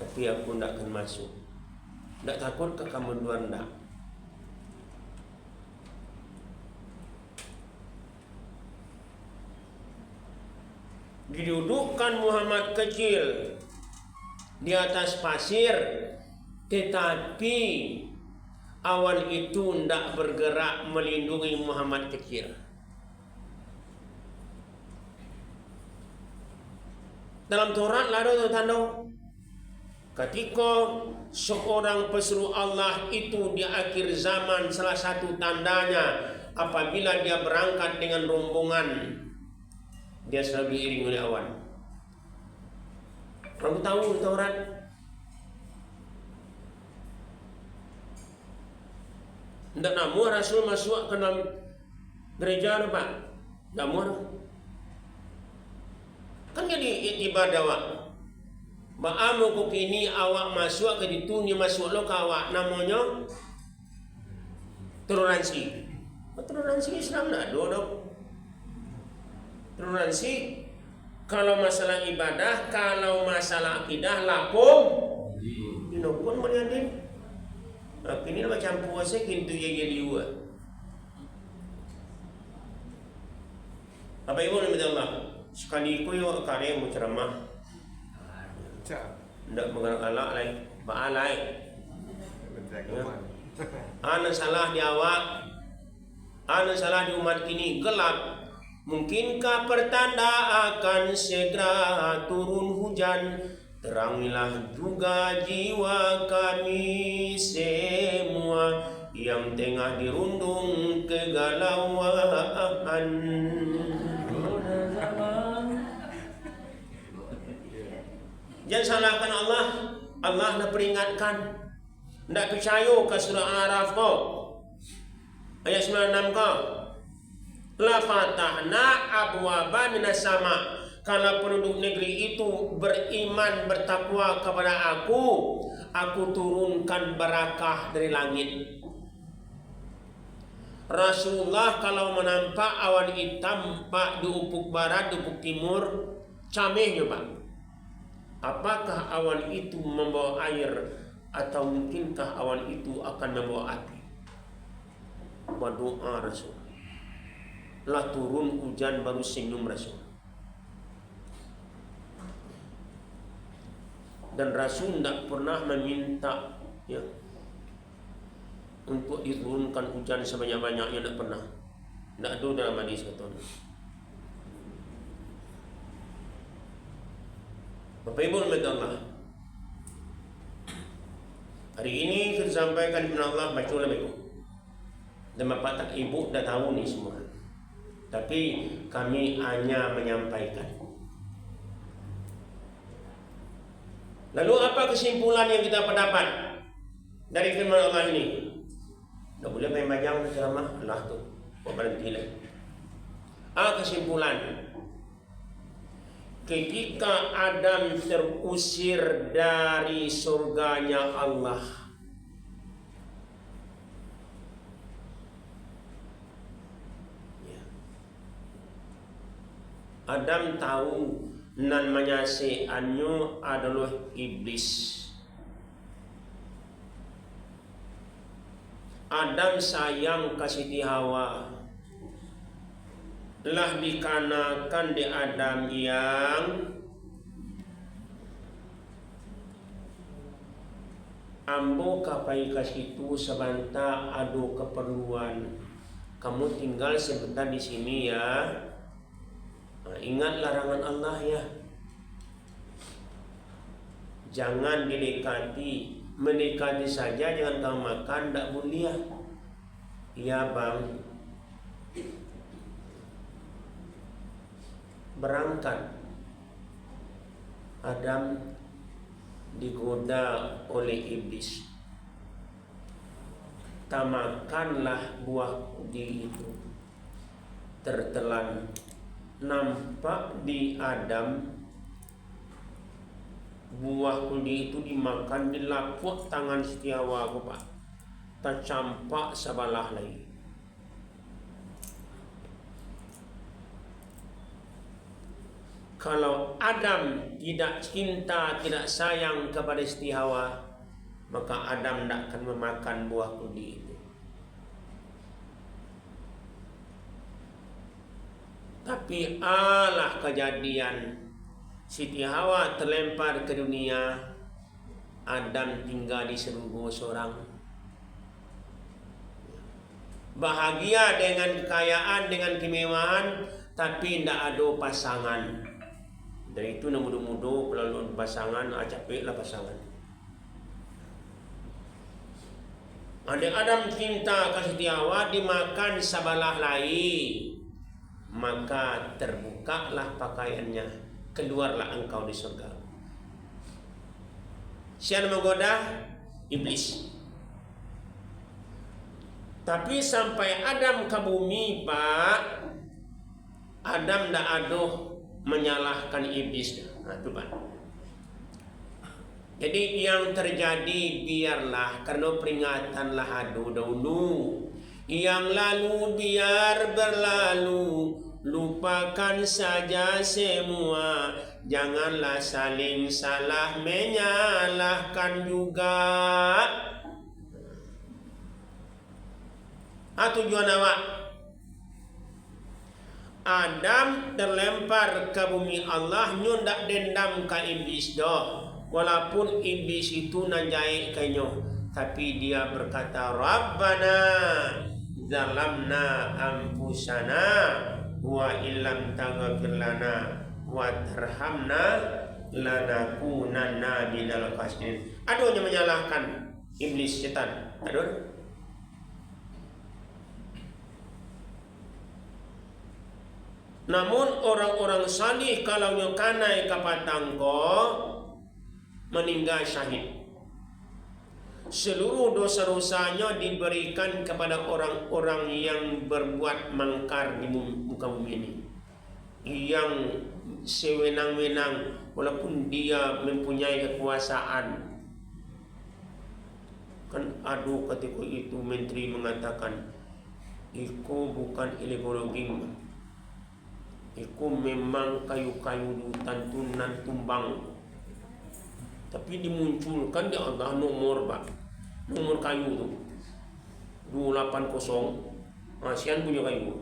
Tapi aku ndak akan masuk. Ndak takut ke kamu dua ndak. Didudukkan Muhammad kecil di atas pasir, tetapi awan itu tidak bergerak melindungi Muhammad kecil. Dalam Taurat ada tanda ketika seorang pesuruh Allah itu di akhir zaman, salah satu tandanya apabila dia berangkat dengan rombongan, dia selalu diiringi oleh awan. Kamu tahu Taurat? Tidak namu Rasul masuk ke dalam gereja ada Pak? Tidak namu. Kan jadi ibadah awak. Baamu ku kini awak masuk ke ditu ni masuk lo ke awak namanya toleransi. Toleransi Islam nak ada dok. Toleransi kalau masalah ibadah, kalau masalah akidah lapor. Ini pun melihatin. Tapi ini macam puasa kintu ye liwa. Apa ibu ni minta Allah? Sekali ku yo kare mu ceramah. Cak. Ndak mengalak lai, baalai. Betul Ya. kan? Ana salah di awak. Ana salah di umat kini gelap. Mungkinkah pertanda akan segera turun hujan? Terangilah juga jiwa kami semua yang tengah dirundung kegalauan. Jangan salahkan Allah. Allah nak peringatkan. Tidak percaya ke surah Al-Araf kau ayat 96 kau. La fatahna abwaba minas sama. Kalau penduduk negeri itu beriman bertakwa kepada aku turunkan barakah dari langit. Rasulullah kalau menampak awan hitam Pak di ufuk barat, di ufuk timur, camehnya Pak. Apakah awan itu membawa air atau mungkinkah awan itu akan membawa api? Berdoa Rasul. Lah turun hujan baru senyum Rasul. Dan Rasul tidak pernah meminta ya untuk diturunkan hujan sebanyak-banyaknya, tidak pernah. Tidak ada dalam hadis katanya. Bapak Ibu rahmati Allah. Hari ini kita sampaikan firman Allah baca Bapak Ibu. Dan Bapak tak Ibu dah tahu ni semua. Tapi kami hanya menyampaikan. Lalu apa kesimpulan yang kita pendapat dari firman Allah ini? Tak boleh main panjang ceramah Allah tu. Kau berhentilah. Kesimpulan. Ketika Adam terusir dari surganya Allah, Adam tahu nan menyaksikannya adalah iblis. Adam sayang ke Siti Hawa. Lah dikarenakan di Adam yang ambo kapai ke situ sebentar adu keperluan. Kamu tinggal sebentar di sini ya. Ingat larangan Allah ya. Jangan didekati, mendekati saja jangan kau makan, tak boleh. Iya bang. Berangkat. Adam digoda oleh iblis. Tamakanlah buah di itu. Tertelan. Nampak di Adam buah kuldi itu dimakan, dilapuk tangan Siti Hawa aku Pak. Tercampak sebelah lagi. Kalau Adam tidak cinta, tidak sayang kepada Siti Hawa, maka Adam tidak akan memakan buah kuldi itu. Tapi alah kejadian Siti Hawa terlempar ke dunia, Adam tinggal di surga seorang. bahagia dengan kekayaan, dengan kemewahan, tapi tidak ada pasangan. Dari itu nak muda-muda kalau pasangan, capek lah pasangan. Ada Adam cinta kasih tiawa dimakan sabalah lain, maka terbukalah pakaiannya, keluarlah engkau di surga. Siapa menggoda? Iblis. Tapi sampai Adam ke bumi, Pak, Adam tidak ada menyalahkan iblis. Nah, itu Pak. Jadi yang terjadi biarlah, karena peringatanlah adu dahulu. Yang lalu biar berlalu, lupakan saja semua. Janganlah saling salah menyalahkan juga. Tujuan awak Adam terlempar ke bumi Allah, nyundak dendam ke iblis dah. Walaupun iblis itu nanjai kenyo, tapi dia berkata, Rabbana zalamna anfusana wa illam taghfir lana wa tarhamna lanakunanna minal khasirin. Aduhnya menyalahkan iblis, setan. Aduh. Namun orang-orang salih kalau nyokanai kapatangko meninggal syahid. Seluruh dosa-dosanya diberikan kepada orang-orang yang berbuat mangkar di muka bumi ini, yang sewenang-wenang walaupun dia mempunyai kekuasaan. Kan aduh ketika itu menteri mengatakan, "Iku bukan ideologi, iku memang kayu-kayu di hutan tunan tumbang." Tapi dimunculkan di Allah nomor kayu tu 280. Asian punya kayu.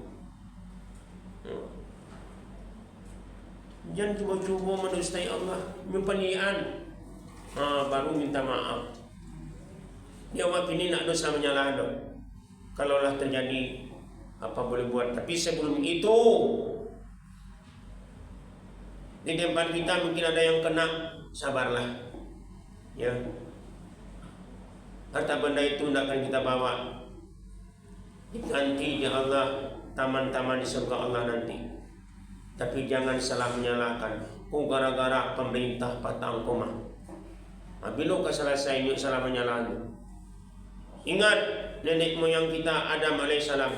Jangan cuba-cuba mendustai Allah, mempenian. Baru minta maaf. Dia waktu ini nak dosa menyalah dong. Kalaulah terjadi apa boleh buat. Tapi sebelum itu di tempat kita mungkin ada yang kena, sabarlah. Ya, harta benda itu tidak akan kita bawa. Nanti ya Allah taman-taman di surga Allah nanti. Tapi jangan salah menyalahkan. Gara-gara pemerintah patang koma. Bila kau selesai salah menyalahkan. Ingat nenek moyang kita Adam alaihissalam,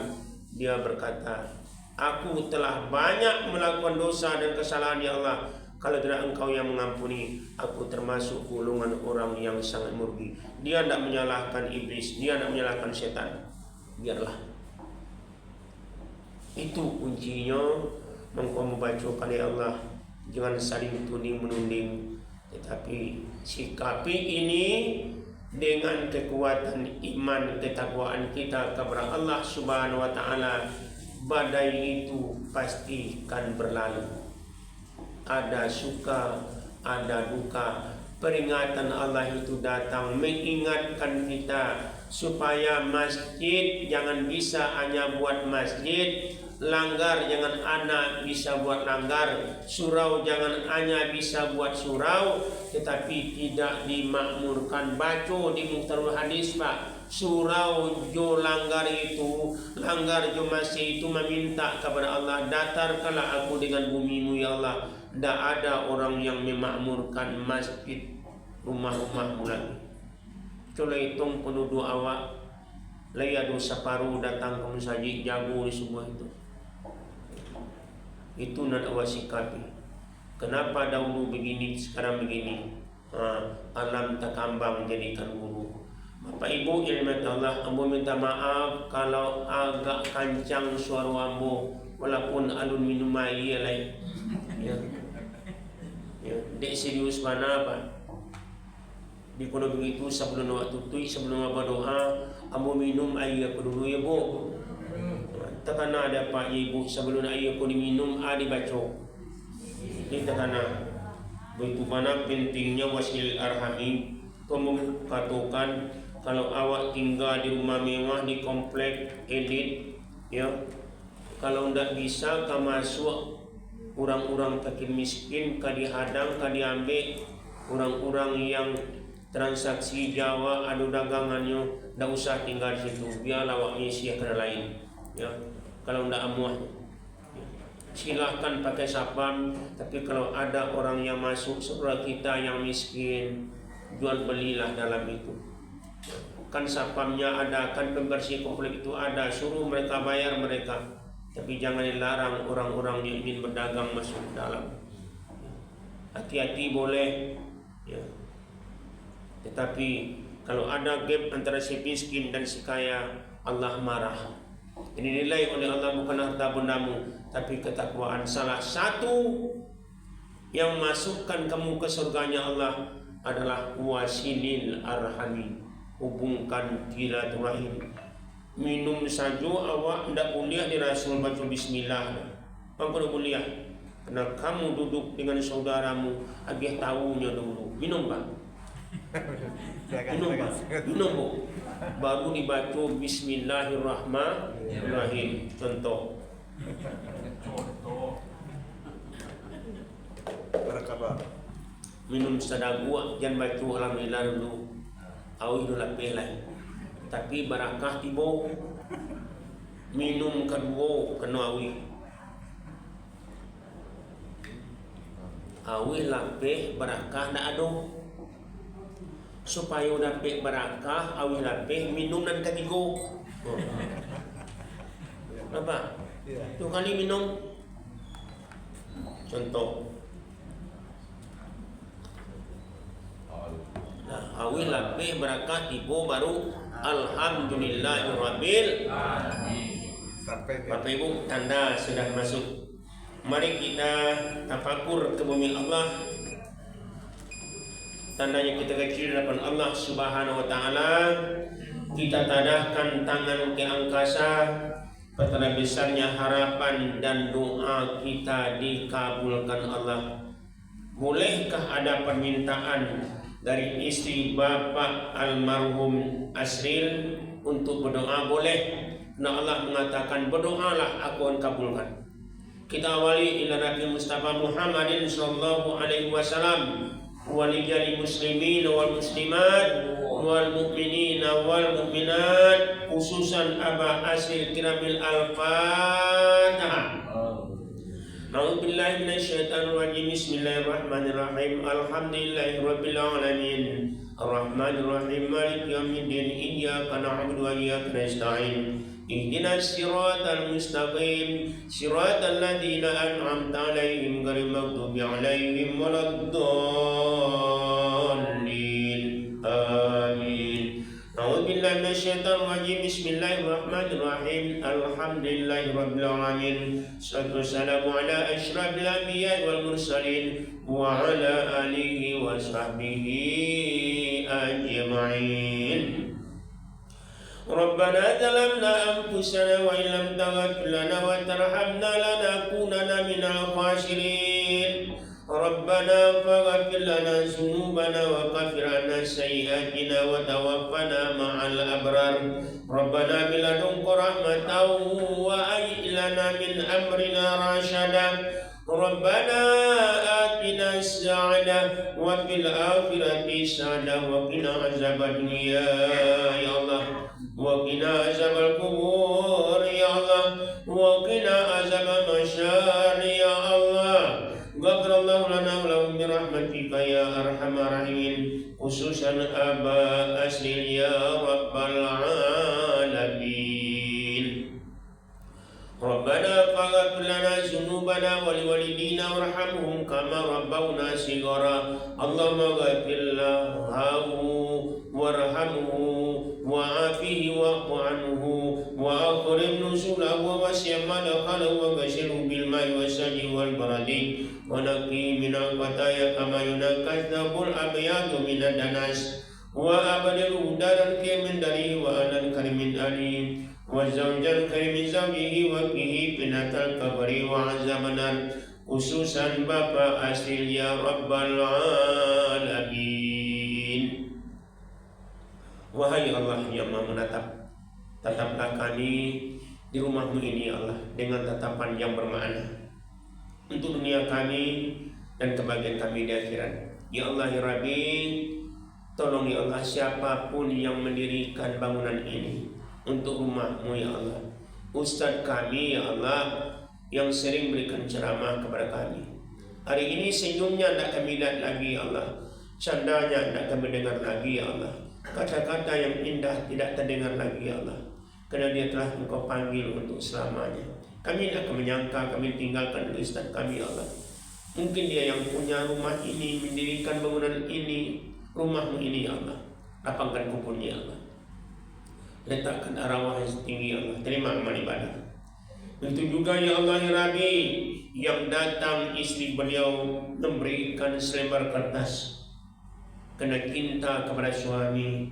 dia berkata, aku telah banyak melakukan dosa dan kesalahan ya Allah. Kalau tidak engkau yang mengampuni, aku termasuk golongan orang yang sangat merugi. Dia tidak menyalahkan iblis, dia tidak menyalahkan setan. Biarlah. Itu kuncinya. Engkau membaca kali Allah, jangan saling tuding menunding, tetapi sikapi ini dengan kekuatan iman ketakwaan kita kepada Allah Subhanahu wa taala. Badai itu pasti akan berlalu. Ada suka, ada duka. Peringatan Allah itu datang mengingatkan kita supaya masjid jangan bisa hanya buat masjid, langgar jangan anak bisa buat langgar, surau jangan hanya bisa buat surau, tetapi tidak dimakmurkan. Baca di Mukhtarul Hadis Pak, surau jo langgar itu, langgar jo masih itu meminta kepada Allah, datarkanlah aku dengan bumimu ya Allah. Tak ada orang yang memakmurkan masjid, rumah-rumahmu lagi. Coba hitung penduduk awak, layadu separuh datang ke masjid, jago di semua itu. Itu nak awak sikapi. Kenapa dahulu begini, sekarang begini? Alam takambang jadikan guru. Bapak Ibu ilmu Allah, ambo minta maaf kalau agak kancang suara ambo, walaupun alun minum air lain. Ya. Ya, dek serius mana Pak? Di kono begitu sebelum awak tutui, sebelum awak berdoa, ambo minum air aku dulu ya Bu. Takana ada Pak Ibu sebelum air aku diminum dibaca. Ini takana. Begitu mana pentingnya wasil arhami, katakan Kalau awak tinggal di rumah mewah, di komplek elit, ya, kalau ndak bisa ka masuk orang-orang fakir miskin, ka dihadang, ka diambil orang-orang yang transaksi Jawa, adu dagangannya, ndak usah tinggal di situ, biarlah awak misi ke lain, ya. Kalau ndak amuah, silahkan pakai sapam, tapi kalau ada orang yang masuk saudara kita yang miskin, jual belilah dalam itu. Kan sapamnya ada, kan pembersih komplek itu ada, suruh mereka bayar mereka, tapi jangan dilarang orang-orang yang ingin berdagang masuk dalam. Hati-hati boleh, ya. Tetapi kalau ada gap antara si miskin dan si kaya, Allah marah. Ini nilai oleh Allah bukan harta bendamu, tapi ketakwaan. Salah satu yang masukkan kamu ke surganya Allah adalah wasilil arhami, hubungkan silaturahim. Minum saja awak ndak kuliah di Rasul baca bismillah. Apa kuliah? Karena kamu duduk dengan saudaramu, agih tahunya dulu. Minum Pak. Minum Pak. Minum Bu. Baru dibaca bismillahirrahmanirrahim. Contoh. Berkabar. Minum sedagua jangan baca alhamdulillah dulu. Awih dulu pelai. Tapi barakah tibo. Minum kedua kena awih. Awih lapeh barakah ndak ada. Supaya dapat barakah awih lapeh minum dan ketiga. Apa? Tu kali minum. Contoh. Nah, awil lapeh barakah tibo baru alhamdulillahirabbil alamin. Bapak Ibu, tanda sudah masuk. Mari kita tafakur ke bumi Allah. Tandanya kita kecil hadapan Allah Subhanahu wa taala. Kita tadahkan tangan ke angkasa. Betapa besarnya harapan dan doa kita dikabulkan Allah. Bolehkah ada permintaan dari istri Bapak almarhum Asril untuk berdoa? Boleh. Nah, Allah mengatakan berdoalah aku akan kabulkan. Kita awali ila Nabi Mustafa Muhammadin sallallahu alaihi wasallam wa lijali muslimin wal muslimat wal mu'minin wal mu'minat, khususan Aba Asril kiramil al-Fatihah. A'udzu billahi minasyaitonir rajim. Bismillahirrahmanirrahim. Alhamdulillahirabbil alamin. Arrahmanir rahim. Maliki yaumiddin. Iyyaka na'budu wa iyyaka nasta'in. Ihdinas siratal mustaqim. Siratal ladzina an'amta 'alaihim ghairil maghdubi 'alaihim waladdallin. Amin. A'udzu billahi minasyaitonir rajim. Bismillahirrahmanirrahim. Alhamdulillahirabbil alamin. Salatu wassalamu ala asyrafil anbiya'i wal mursalin wa ala alihi wa sahbihi ajma'in. Rabbana zalamna anfusana wa illam taghfir lana wa tarhamna lanakunanna minal khasirin. Rabbana faghfir lana dzunubana wa kaffir 'anna sayyi'atina wa tawaffana ma'al abrar. Rabbana bil ladunka rahmatan wa hayyi lana min amrina rashada. Rabbana atina as-sa'adah wa fil akhirati hasanah wa qina azabannar ya Allah. Wa qina azabal qubur ya Allah. Wa qina azabal masyar ya Allah. Ghafirallahu lana wa lahum bi rahmatika ya arhamar rahimin. Khususan Aba Asril ya rabbal alamin. Rabbana faghfir lana dzunubana wa liwalidina warhamhum kama rabbawna shighara. Allahumma ghfir lahu warhamhu wa'afihi wa'fu anhu wa akrim nuzulahu wa wasi' madkhalahu wa ghashirhu bil ma'i was-salji wal baradi wa naqi min al-khataya kama yunqas thawbul abyadu min ad-danas wa abdilhu daran min dari wa anan karimin alim wa zawjan karimin zawjihi wa bihi binatal kabari wa azabanan. Khususan Bapak Asril ya rabbal alamin. Wahai Allah yang Maha menatap, tataplah kami di rumah-Mu ini ya Allah dengan tatapan yang bermakna untuk dunia kami dan kebahagiaan kami di akhirat. Ya Allah ya Rabbi, tolong ya Allah siapapun yang mendirikan bangunan ini untuk rumah-Mu ya Allah, Ustadz kami ya Allah yang sering berikan ceramah kepada kami, hari ini senyumnya tidak kami lihat lagi ya Allah, candanya tidak kami dengar lagi ya Allah, kata-kata yang indah tidak terdengar lagi ya Allah, karena dia telah Engkau panggil untuk selamanya. Kami tidak akan menyangka kami tinggalkan Ustadz kami ya Allah. Mungkin dia yang punya rumah ini, mendirikan bangunan ini, rumah-Mu ini ya Allah, lapangkan kuburnya ya Allah, letakkan arwah yang tinggi ya Allah, terima amal ibadah. Itu juga ya Allah ya Rabbi, yang datang istri beliau memberikan selembar kertas karena cinta kepada suami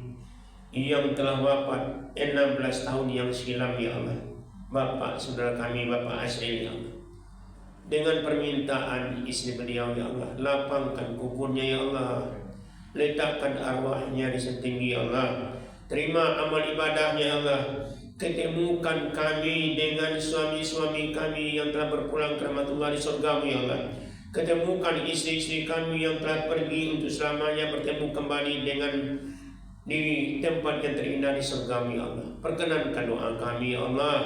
yang telah wafat 16 tahun yang silam ya Allah, Bapak saudara kami, Bapak Asri ya Allah. Dengan permintaan istri beliau ya Allah, lapangkan kuburnya ya Allah, letakkan arwahnya di setinggi ya Allah, terima amal ibadahnya ya Allah. Ketemukan kami dengan suami-suami kami yang telah berpulang ke rahmatullah di surga-Mu ya Allah. Ketemukan istri-istri kami yang telah pergi untuk selamanya, bertemu kembali dengan di tempat yang terindah di surga-Mu ya Allah. Perkenankan doa kami ya Allah,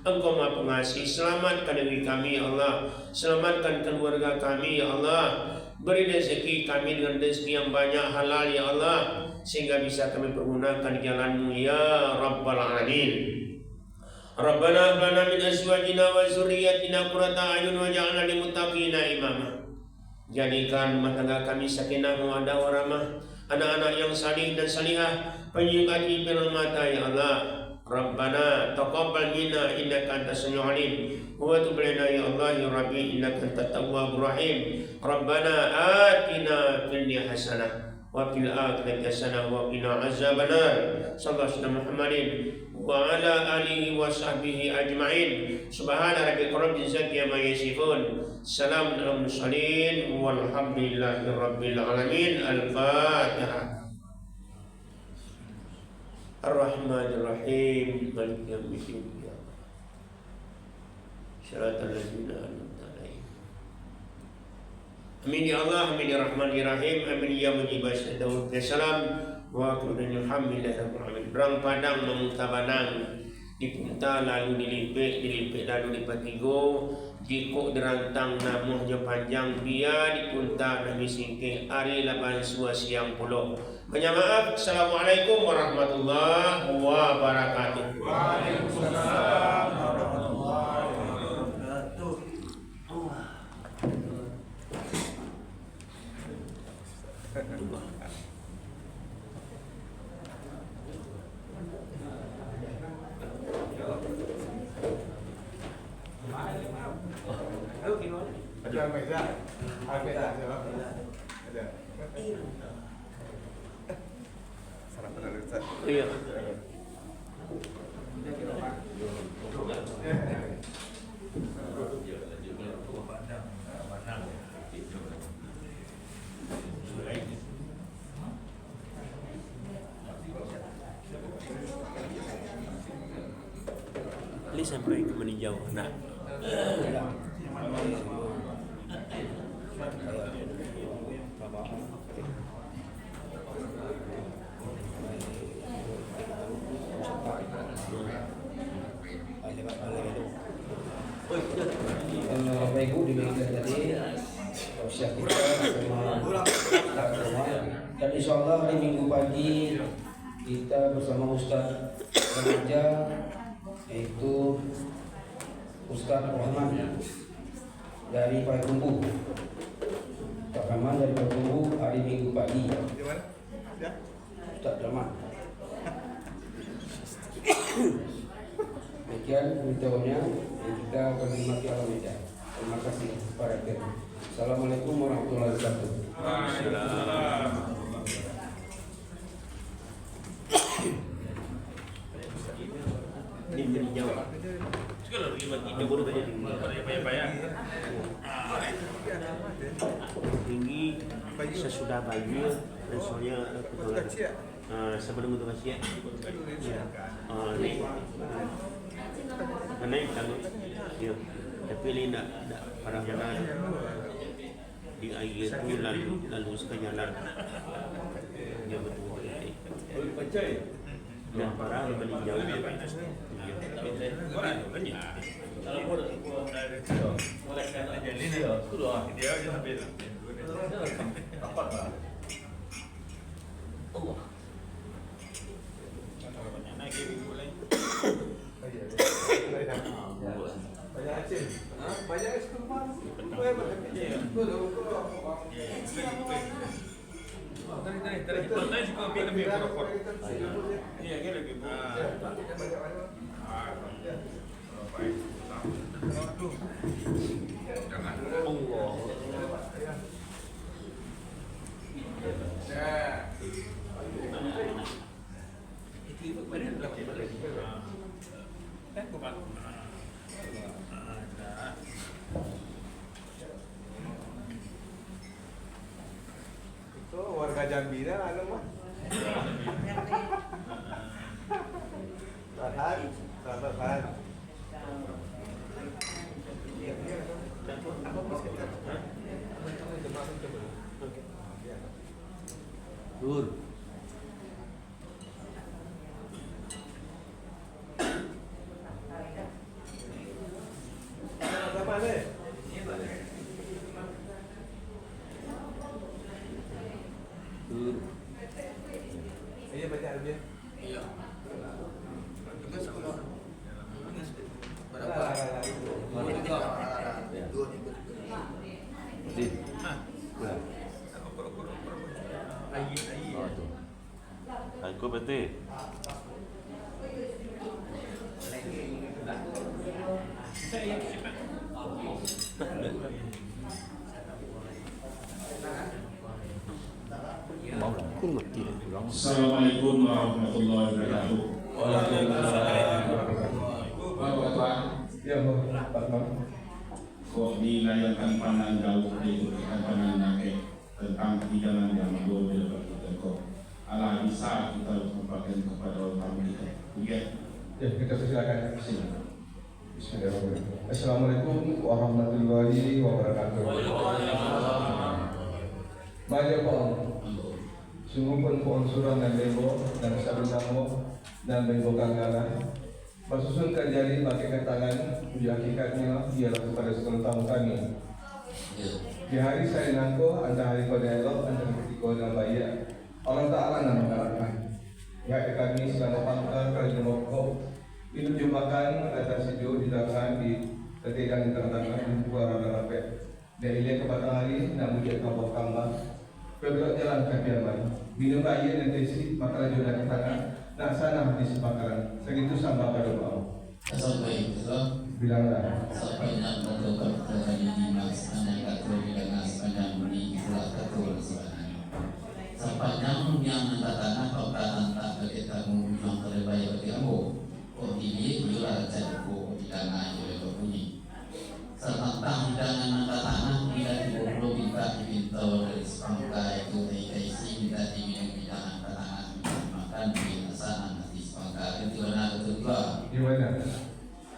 Engkau Maha Pengasih. Selamatkan diri kami ya Allah, selamatkan keluarga kami ya Allah. Beri rezeki kami dengan rezeki yang banyak halal ya Allah, sehingga bisa kami pergunakan jalan-Mu ya Rabbal Alamin. Rabbana hab lana min azwajina wa dzurriyyatina qurrata a'yun waj'alna lil muttaqina imama. Jadikan rumah tangga kami sakinah mawaddah warahmah, anak-anak yang salih dan salihah, penyuka hati mata ya Allah. Rabbana taqabbal minna innaka antas samiul alim wa tub alaina ya Allah ya Rabbi innaka antat tawwabur rahim. Rabbana atina fid dunya hasanah wa fil akhirati hasanah wa qina azabannar. Sallallahu alaihi Muhammadin wa ala alihi wa sahbihi ajma'in. Subhana rabbika rabbil izzati amma yasifun. Salamun alal mursalin walhamdulillahi rabbil alamin. Al-Fatihah. Ar-Rahmanir-Rahim. Maliki yaumiddin. Shiratal ladzina an'amta 'alaihim. Amin ya Allah, amin ya Rahman ya Rahim, amin ya mujibas daud ya salam. Wa qulna alhamdulillahi rabbil alamin. Berang Padang Memutabanang dipunta lalu dilipik lalu dipatigo jiko derantang namuhnya panjang dia dipunta nami singke ari laban sua siang pulau. Banyak maaf. Assalamualaikum warahmatullahi wabarakatuh. Waalaikumsalam warahmatullahi wabarakatuh. Ada meja, ada siapa? Ada. Sarapan ada Ustaz. Iya. Ini sampai ke meninjau. Nah. Bapak Ibu demikian tadi usia kita sama dan insya Allah hari Minggu pagi kita bersama Ustadz remaja yaitu Ustadz Rahman dari Payakumbuh. Ustadz Rahman dari Payakumbuh hari Minggu pagi. Di mana? Ya. Ustadz Rahman. Demikian pemberitahuannya dan kita akan menikmati alam meja. Terima kasih kepada kita. Assalamualaikum warahmatullahi wabarakatuh. Ini meninjau. Segala lima kita baru banyak tinggi sesudah banjir dan soalnya kebetulan sebelum itu kasih ya. Naik kalau ya, tapi ini tidak pada jalan di air itu lalu suka jalan dia betul-betul dan para beli jauh Banyak es kurma. Itu warga Jambi dah anu mah. Tahan. Dur. Sama deh. Dur. Iya baca Arabia. Iya. Kita sekolah. Aku berarti Assalamualaikum warahmatullahi wabarakatuh. Ya, Pak. Kok dilayangkan pandang jauh diberikan pandang nakik tentang hidangan yang belum dapat kita kok ala bisa kita merupakan kepada tamu kita. Ya. Ya, kita silakan. Bismillahirrahmanirrahim. Assalamualaikum warahmatullahi wabarakatuh. Banyak pohon. Sungguh pun pohon surang dan bego dan sabun samo dan bego kanggala. Masusun terjadi pakai ketangan, uji hakikatnya ialah kepada 10 tahun kami. Di hari saya nangko, anda hari pada elok, anda ketika dan bayar. Allah Ta'ala nama mengharapkan. Ya kami selama pangkal kerajaan Mokok itu jumpakan atas sejuk di tangan di ketiga di tengah-tengah di buah rada rapet. Dari lihat kepada hari, namun dia kabur kambang. Bergerak jalan ke Biaman. Minum air dan tesi, maka rajin dan tangan. Nak sana di sepakaran. Segitu sampai pada mau. Sampai itu Bilanglah. sampai nak berdoa kepada dimas anak katul dengan sepanjang bumi itulah katul sebenarnya. Sepanjang yang nanti kau tak bagi kamu yang terbaik bagi kamu. Oh ini jual jadiku hidangan oleh bunyi. Sementang hidangan nanti tanah tidak diburu minta dipintau dari sepangkai itu dari kaisi minta diminum hidangan tanah makan di sana nanti sepangkai itu benar betul juga. Di mana?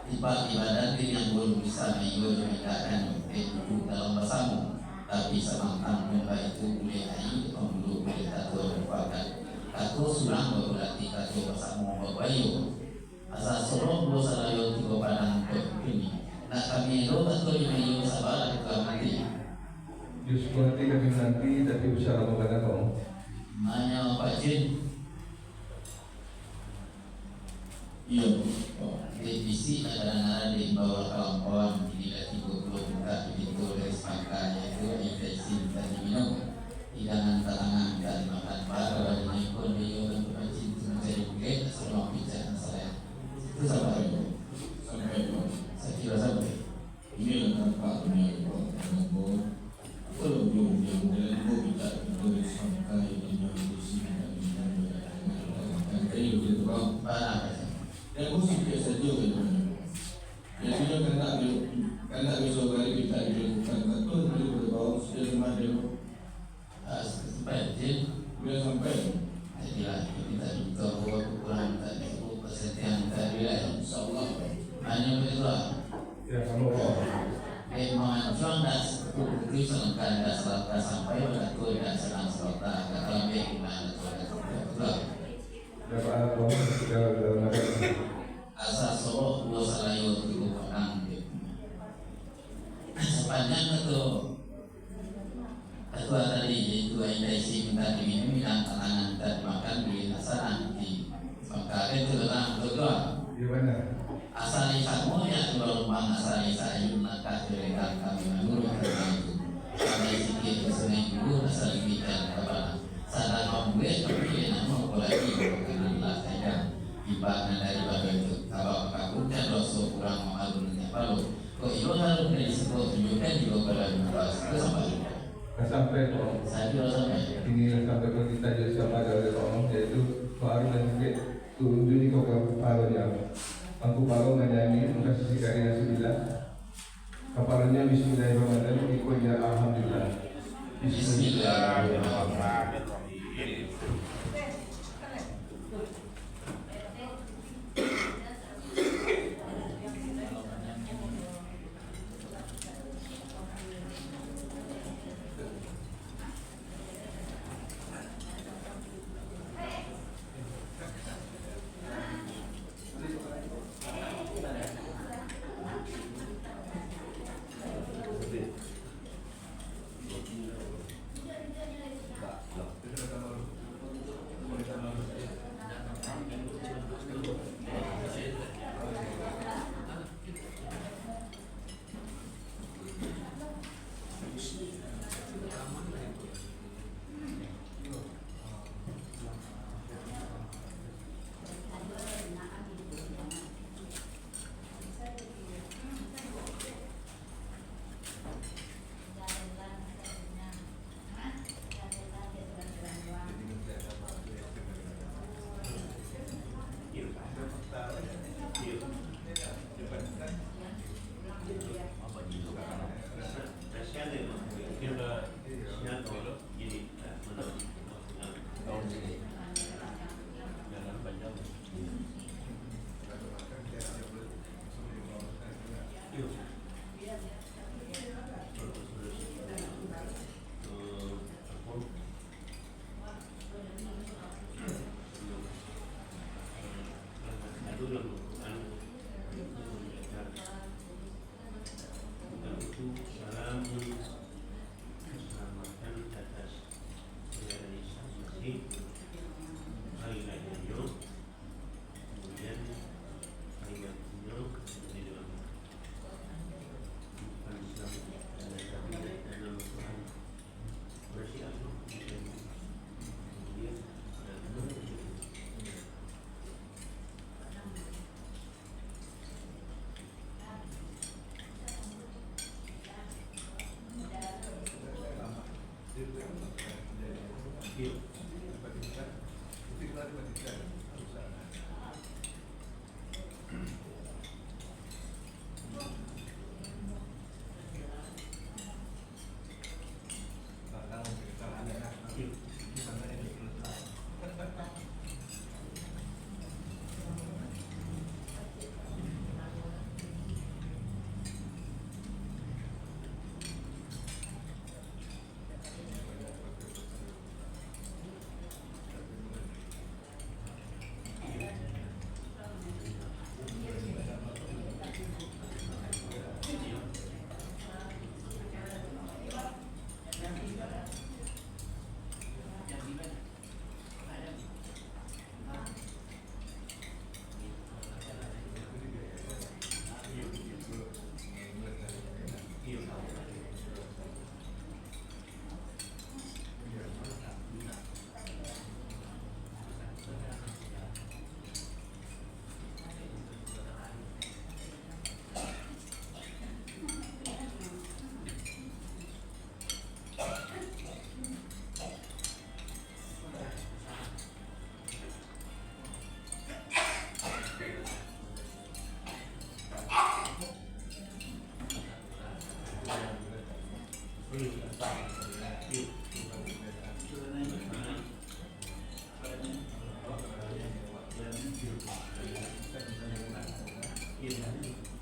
Tiba ibadat yang belum bisa mengibarkan duduk dalam bersama, tapi semangkang muka itu boleh air, belum boleh tato merupakan tato sulang berarti tato bersama berbayu. Asal sorong lo salayo tiga padang ini. Nak kami lo tato ini yo sabar kita mati. Justru nanti kami nanti tapi usaha mengenai kau. Nanya Pak Jin. iya. Divisi adalah di bawah kawan-kawan tidak 30 buka itu dari sepangka yaitu infeksi dan diminum hidangan tangan dan makan baru dan ini pun dia untuk mencari mencari bukit selama bicara saya itu sama itu Sampai saya kira sampai ini adalah paknya Mokok. Belum dan kita dari sampai dengan di sini dan kayu itu bang. barang Yang musik biasa juga itu. Biasanya karena besok hari kita dilakukan betul beliau berbau sudah kemarin sampai dia sampai jadi Hanya begitu lah. Ya, sama Pak. Menjual dan bukti selengkap dan selengkap sampai pada tuh dan sedang selengkap kalau dia gimana tuh. Dapat apa? Dalam Asal Solo dua salayu itu orang sepanjang itu ketua tadi itu intensi minta diminum bilang tangan dan makan di asal nanti maka itu datang kedua di mana? asal isamu ya keluar rumah asal isayu maka ceritakan kami menurut itu sampai sikit kesenai dulu asal bicara apa sadar kamu tapi nama lagi karena lah saya ibadah dari bagian itu kalau kamu dan dosa kurang mengalurnya baru kok itu harus dari sebuah tunjukkan juga pada membahas itu Sampai Pak. saya kira sampai Ini sampai ke kita jadi siapa dari Pak yaitu Pak Arun dan juga tunjuk kok ke Parunnya. Aku Parun menyanyi untuk sisi karya sembilan. Kaparannya Bismillahirrahmanirrahim. Ikutnya Alhamdulillah. Bismillahirrahmanirrahim. Iya.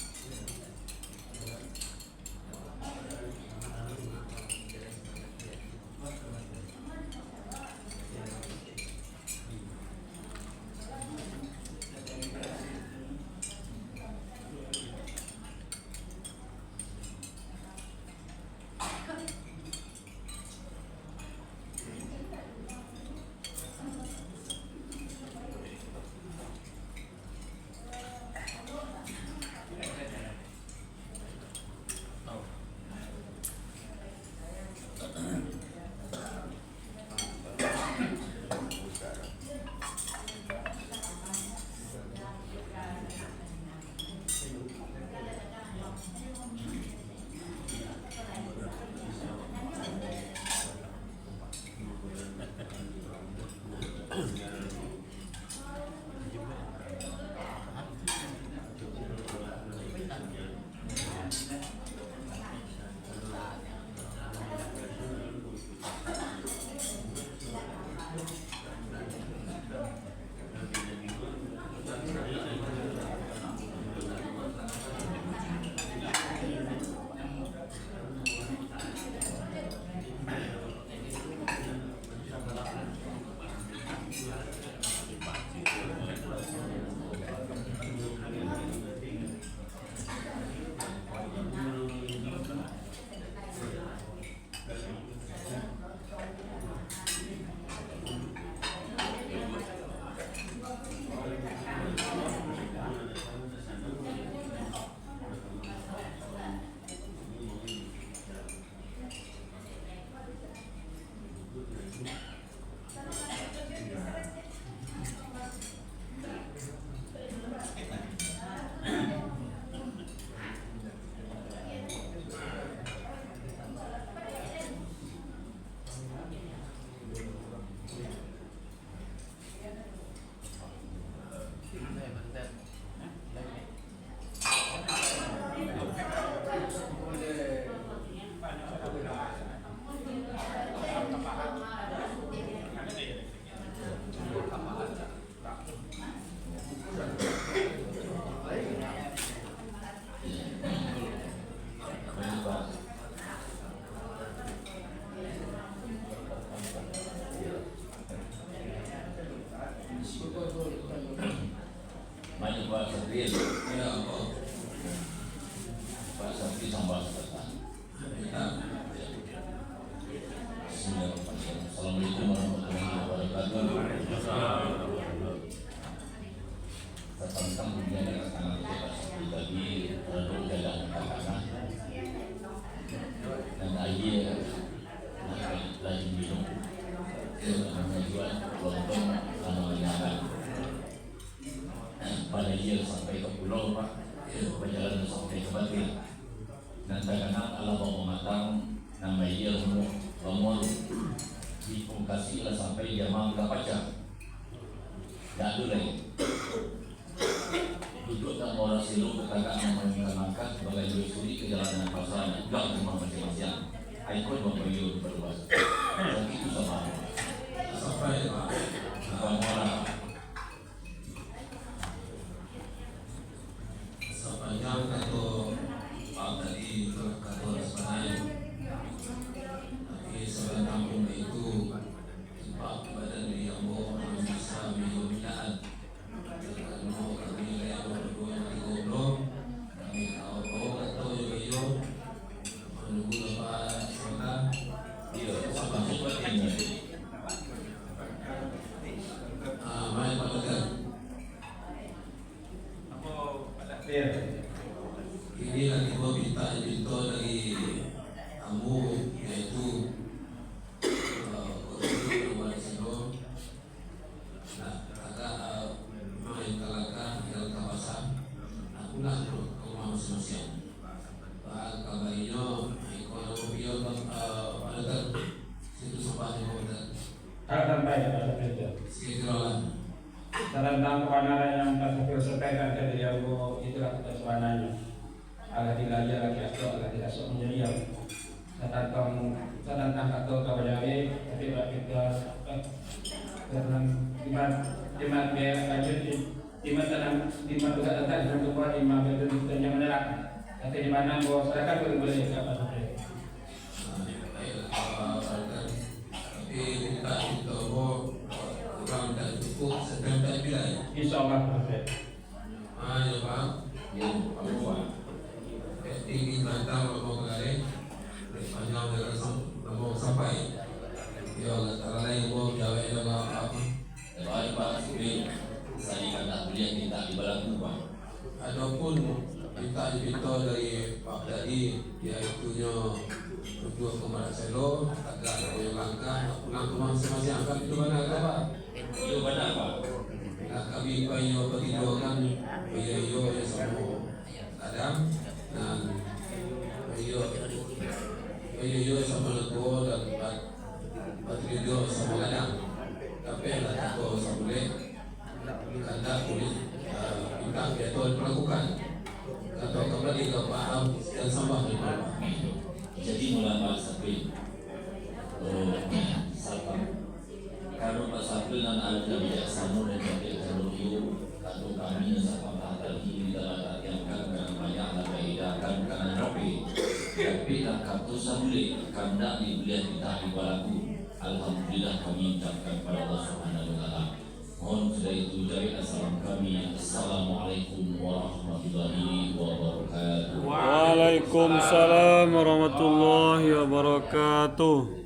Pak Sabti Sambal Selatan. Assalamualaikum warahmatullahi wabarakatuh. Tentang kemudian yang akan kita seperti tadi produk jalan makanan dan air lagi minum tujuan lontong sama menyaran pada year sampai ke pulau Pak, perjalanan sampai ke Batin dan kadang-kadang Allah mau mematang nama year semua lomol dipungkasi lah sampai dia mangga pacar tak ada lagi duduk dan orang silu katakan mengangkat sebagai suri perjalanan pasaran juga rumah masing-masing ikon membayar berubah dan itu sama sampai bukan orang sepanjang kata Pak tadi kata sebenarnya tapi sebenarnya kampung itu tempat badan diri yang bohong bisa minum-minaan ini lagi mau minta dari kamu yaitu main kalaka yang kawasan aku lah ke rumah masing-masing pak kabarnya ekonomi pada situ sampahnya pada sampai ada sekitaran tentang kebenaran yang Pak sampaikan dari Abu itulah kesuananya agak dilajah lagi asal agak tidak sok menjadi yang tentang kata kawajawe tapi kita karena lima biaya lanjut lima tanam lima juga tentang yang kedua lima biaya dan yang menerak tapi di mana bahwa masyarakat boleh apa saja tapi kita itu kurang dan cukup sedang tak bila insyaallah perfect ya Pak ya Pak tinggi mantap mau kali panjang dengan mau sampai ya antara lain mau jawab apa baik Pak saya kata beliau kita di belakang Pak adapun kita diminta dari Pak tadi yaitu berdua ke Marcelo agar yang langkah pulang ke masing-masing angkat itu mana Pak itu benar Pak nah kami banyak pertidukan yo sama Adam dan yo sama Leto dan Patridio sama Adam tapi yang Leto sama boleh karena boleh kita betul melakukan atau kembali ke paham dan sampah jadi mulai Pak Sapri kalau Pak Sapri dan Al-Jabiyah Sanur dan Jabiyah Sanur atau kami sama tadi dalam artian kan banyak bedakan karena Nabi tapi angkat tu sambil karena dibelian kita ibaraku alhamdulillah kami ucapkan kepada Allah Subhanahu wa taala. Mohon sudah itu dari assalam kami. Assalamualaikum warahmatullahi wabarakatuh. Waalaikumsalam warahmatullahi wabarakatuh.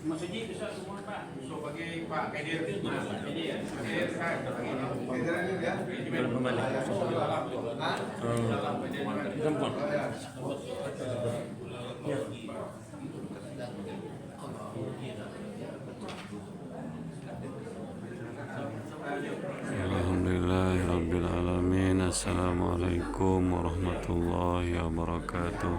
Maksudnya bisa semua Pak, sebagai Pak Kadir itu gimana? Ini ya, Kadir kan, Kadir ini ya, belum kembali. Alhamdulillahirabbil alamin. Assalamualaikum warahmatullahi wabarakatuh.